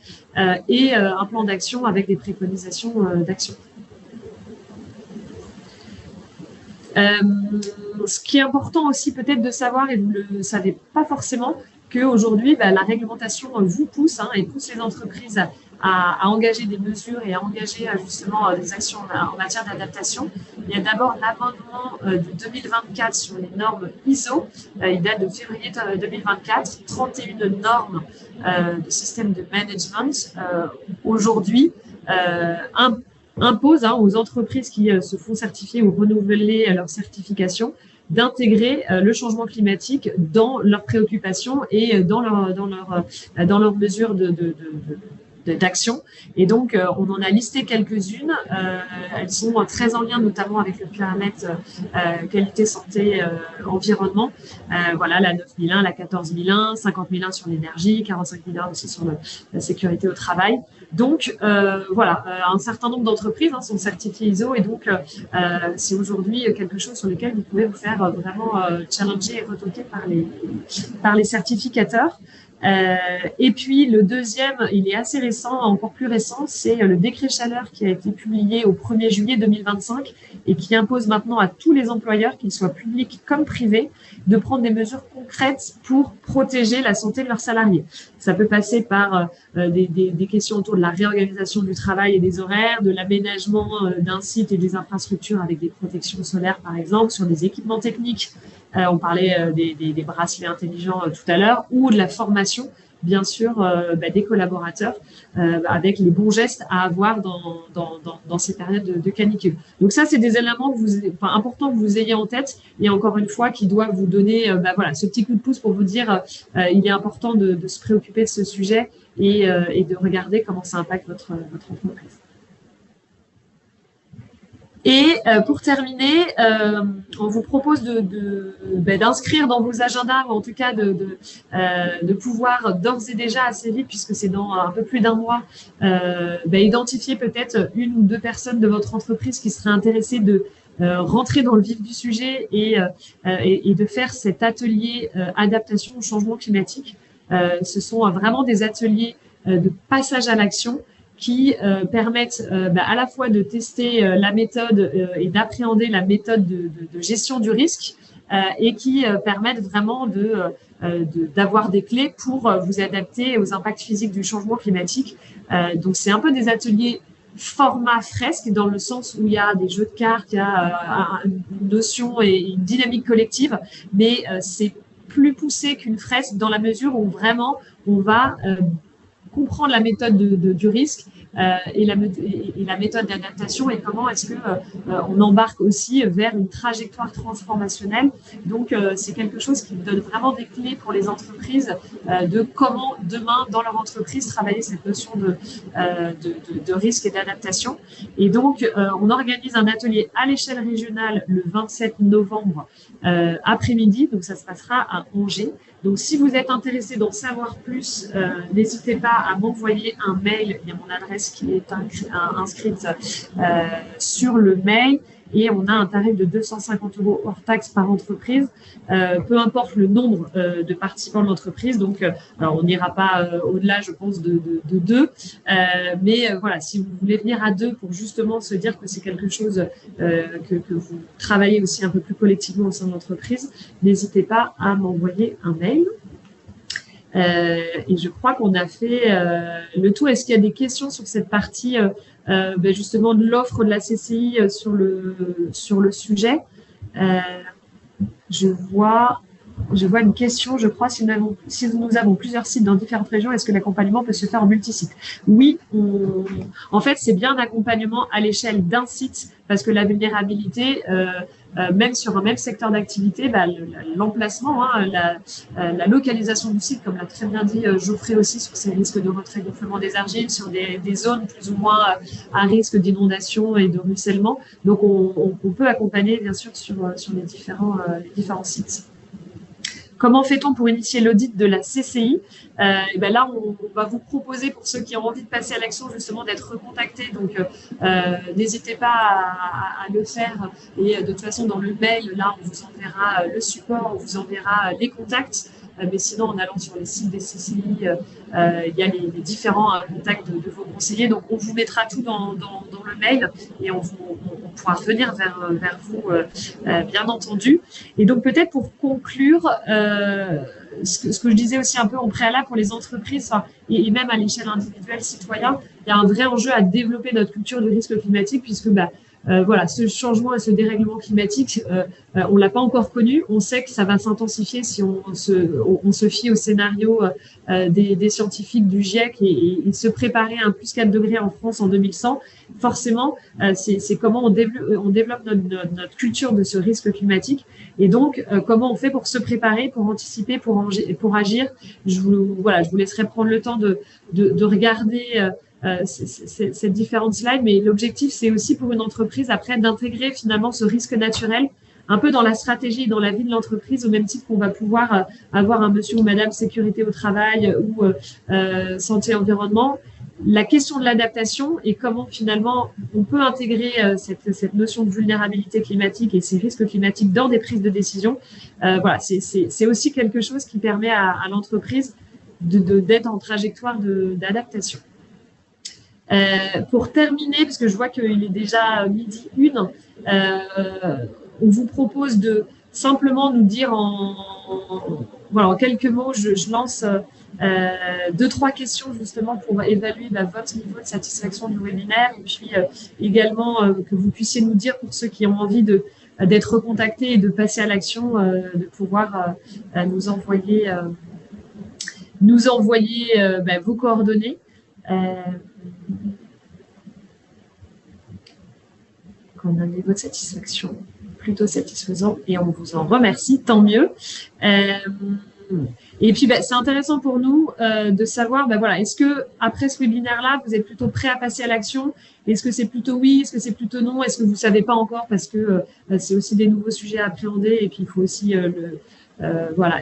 et un plan d'action avec des préconisations d'action. Ce qui est important aussi peut-être de savoir, et vous ne le savez pas forcément, qu'aujourd'hui, la réglementation vous pousse et pousse les entreprises à engager des mesures et à engager justement des actions en matière d'adaptation. Il y a d'abord l'amendement de 2024 sur les normes ISO. Il date de février 2024. 31 normes de système de management aujourd'hui impose aux entreprises qui se font certifier ou renouveler leur certification d'intégrer le changement climatique dans leurs préoccupations et dans leurs mesures d'action. Et donc, on en a listé quelques-unes. Elles sont très en lien, notamment avec le paramètre qualité, santé, environnement. Voilà, la 9001, la 14001, 50001 sur l'énergie, 45001 aussi sur la sécurité au travail. Donc, un certain nombre d'entreprises sont certifiées ISO et donc, c'est aujourd'hui quelque chose sur lequel vous pouvez vous faire vraiment challenger et retoquer par les certificateurs. Et puis le deuxième, il est assez récent, encore plus récent, c'est le décret chaleur qui a été publié au 1er juillet 2025 et qui impose maintenant à tous les employeurs, qu'ils soient publics comme privés, de prendre des mesures concrètes pour protéger la santé de leurs salariés. Ça peut passer par des questions autour de la réorganisation du travail et des horaires, de l'aménagement d'un site et des infrastructures avec des protections solaires, par exemple, sur des équipements techniques. On parlait des bracelets intelligents tout à l'heure, ou de la formation, bien sûr, des collaborateurs avec les bons gestes à avoir dans ces périodes de canicule. Donc ça, c'est des éléments importants que vous ayez en tête et encore une fois, qui doivent vous donner ce petit coup de pouce pour vous dire il est important de se préoccuper de ce sujet et de regarder comment ça impacte votre entreprise. Et pour terminer, on vous propose d'inscrire dans vos agendas, ou en tout cas de pouvoir d'ores et déjà assez vite, puisque c'est dans un peu plus d'un mois, identifier peut-être 1 ou 2 personnes de votre entreprise qui seraient intéressées de rentrer dans le vif du sujet et de faire cet atelier adaptation au changement climatique. Ce sont vraiment des ateliers de passage à l'action qui permettent à la fois de tester la méthode et d'appréhender la méthode de gestion du risque, et qui permettent vraiment d'avoir des clés pour vous adapter aux impacts physiques du changement climatique. Donc, c'est un peu des ateliers format fresque dans le sens où il y a des jeux de cartes, il y a une notion et une dynamique collective, mais c'est plus poussé qu'une fresque dans la mesure où vraiment on va comprendre la méthode du risque et la méthode d'adaptation et comment est-ce que on embarque aussi vers une trajectoire transformationnelle. Donc, c'est quelque chose qui donne vraiment des clés pour les entreprises de comment demain, dans leur entreprise, travailler cette notion de risque et d'adaptation. Et donc, on organise un atelier à l'échelle régionale le 27 novembre après-midi. Donc, ça se passera à Angers. Donc, si vous êtes intéressé d'en savoir plus, n'hésitez pas à m'envoyer un mail. Il y a mon adresse qui est inscrite sur le mail. Et on a un tarif de 250 € hors taxe par entreprise, peu importe le nombre de participants de l'entreprise. Donc, alors on n'ira pas au-delà, je pense, de deux. Mais voilà, si vous voulez venir à deux pour justement se dire que c'est quelque chose que vous travaillez aussi un peu plus collectivement au sein de l'entreprise, n'hésitez pas à m'envoyer un mail. Et je crois qu'on a fait le tout. Est-ce qu'il y a des questions sur cette partie justement de l'offre de la CCI sur le sujet? Je vois une question, je crois, si nous avons plusieurs sites dans différentes régions, est-ce que l'accompagnement peut se faire en multisite? Oui, en fait, c'est bien un accompagnement à l'échelle d'un site parce que la vulnérabilité, même sur un même secteur d'activité, l'emplacement, la localisation du site, comme l'a très bien dit Geoffrey aussi, sur ces risques de retrait gonflement des argiles, sur des zones plus ou moins à risque d'inondation et de ruissellement. Donc, on peut accompagner, bien sûr, sur les différents sites. Comment fait-on pour initier l'audit de la CCI? Là, on va vous proposer, pour ceux qui ont envie de passer à l'action, justement, d'être recontactés. Donc, n'hésitez pas à le faire. Et de toute façon, dans le mail, là, on vous enverra le support, on vous enverra les contacts. Mais sinon, en allant sur les sites des CCI, il y a les différents contacts de vos conseillers. Donc, on vous mettra tout dans le mail et on pourra venir vers vous, bien entendu. Et donc, peut-être pour conclure, ce que je disais aussi un peu en préalable pour les entreprises et même à l'échelle individuelle, citoyen, il y a un vrai enjeu à développer notre culture du risque climatique puisque voilà, ce changement et ce dérèglement climatique, on l'a pas encore connu. On sait que ça va s'intensifier si on se fie au scénario des scientifiques du GIEC et se préparer à un plus 4 degrés en France en 2100. Forcément, c'est comment on développe notre culture de ce risque climatique et donc comment on fait pour se préparer, pour anticiper, pour agir. Je vous laisserai prendre le temps de regarder ces différentes slides, mais l'objectif, c'est aussi pour une entreprise, après, d'intégrer finalement ce risque naturel un peu dans la stratégie et dans la vie de l'entreprise, au même titre qu'on va pouvoir avoir un monsieur ou madame sécurité au travail ou santé environnement. La question de l'adaptation et comment finalement on peut intégrer cette notion de vulnérabilité climatique et ces risques climatiques dans des prises de décision, voilà, c'est aussi quelque chose qui permet à l'entreprise d'être en trajectoire d'adaptation. Pour terminer, parce que je vois qu'il est déjà 12h01, on vous propose de simplement nous dire en quelques mots, je lance 2-3 questions justement pour évaluer votre niveau de satisfaction du webinaire et puis également que vous puissiez nous dire pour ceux qui ont envie d'être recontactés et de passer à l'action, de pouvoir nous envoyer vos coordonnées. Qu'on a un niveau de satisfaction plutôt satisfaisant et on vous en remercie, tant mieux. Et puis, c'est intéressant pour nous de savoir, voilà, est-ce que après ce webinaire-là, vous êtes plutôt prêt à passer à l'action? Est-ce que c'est plutôt oui? Est-ce que c'est plutôt non? Est-ce que vous savez pas encore parce que c'est aussi des nouveaux sujets à appréhender et puis il faut aussi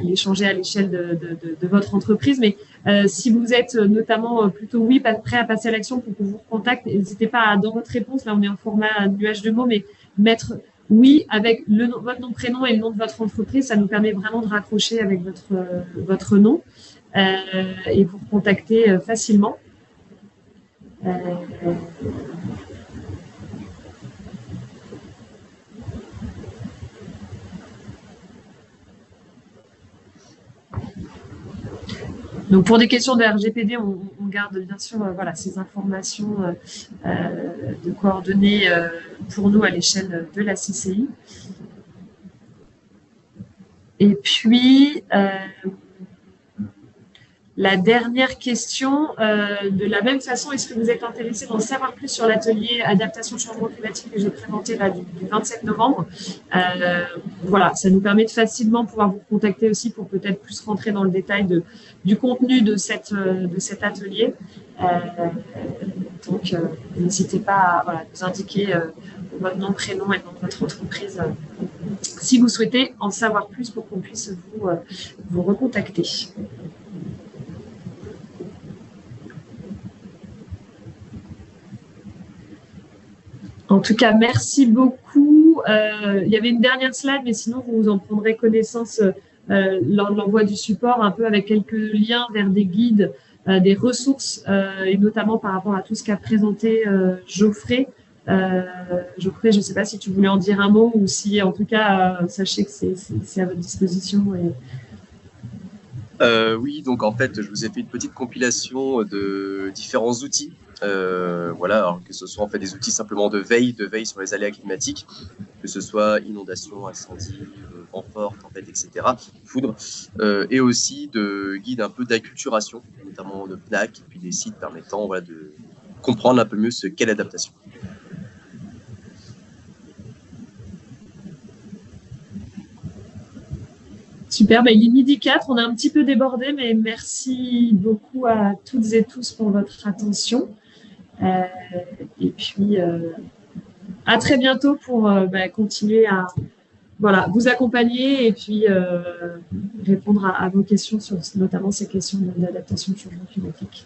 l'échanger à l'échelle de votre entreprise. Mais si vous êtes notamment plutôt oui, prêt à passer à l'action pour qu'on vous recontacte, n'hésitez pas dans votre réponse, là on est en format nuage de mots, mais mettre oui avec votre nom, prénom et le nom de votre entreprise, ça nous permet vraiment de raccrocher avec votre nom et vous contacter facilement. Donc, pour des questions de RGPD, on garde bien sûr voilà, ces informations de coordonnées pour nous à l'échelle de la CCI. Et puis, la dernière question, de la même façon, est-ce que vous êtes intéressé d'en savoir plus sur l'atelier adaptation changement climatique que j'ai présenté là, du 27 novembre? Voilà, ça nous permet de facilement pouvoir vous contacter aussi pour peut-être plus rentrer dans le détail du contenu de cet atelier. Donc, n'hésitez pas à voilà, nous indiquer votre nom, prénom et le nom de votre entreprise si vous souhaitez en savoir plus pour qu'on puisse vous recontacter. En tout cas, merci beaucoup. Il y avait une dernière slide, mais sinon, vous en prendrez connaissance lors de l'envoi du support, un peu avec quelques liens vers des guides, des ressources, et notamment par rapport à tout ce qu'a présenté Geoffrey. Geoffrey, je ne sais pas si tu voulais en dire un mot ou si, en tout cas, sachez que c'est à votre disposition. Oui, donc en fait, je vous ai fait une petite compilation de différents outils. Voilà, alors que ce soit en fait des outils simplement de veille sur les aléas climatiques, que ce soit inondation, incendie, vent fort, tempête, etc., foudre, et aussi de guides un peu d'acculturation, notamment de PNAC, et puis des sites permettant voilà, de comprendre un peu mieux ce qu'est l'adaptation. Super, il est midi 4, on a un petit peu débordé, mais merci beaucoup à toutes et tous pour votre attention. Et puis, à très bientôt pour continuer à voilà, vous accompagner et puis répondre à vos questions sur notamment ces questions d'adaptation au changement climatique.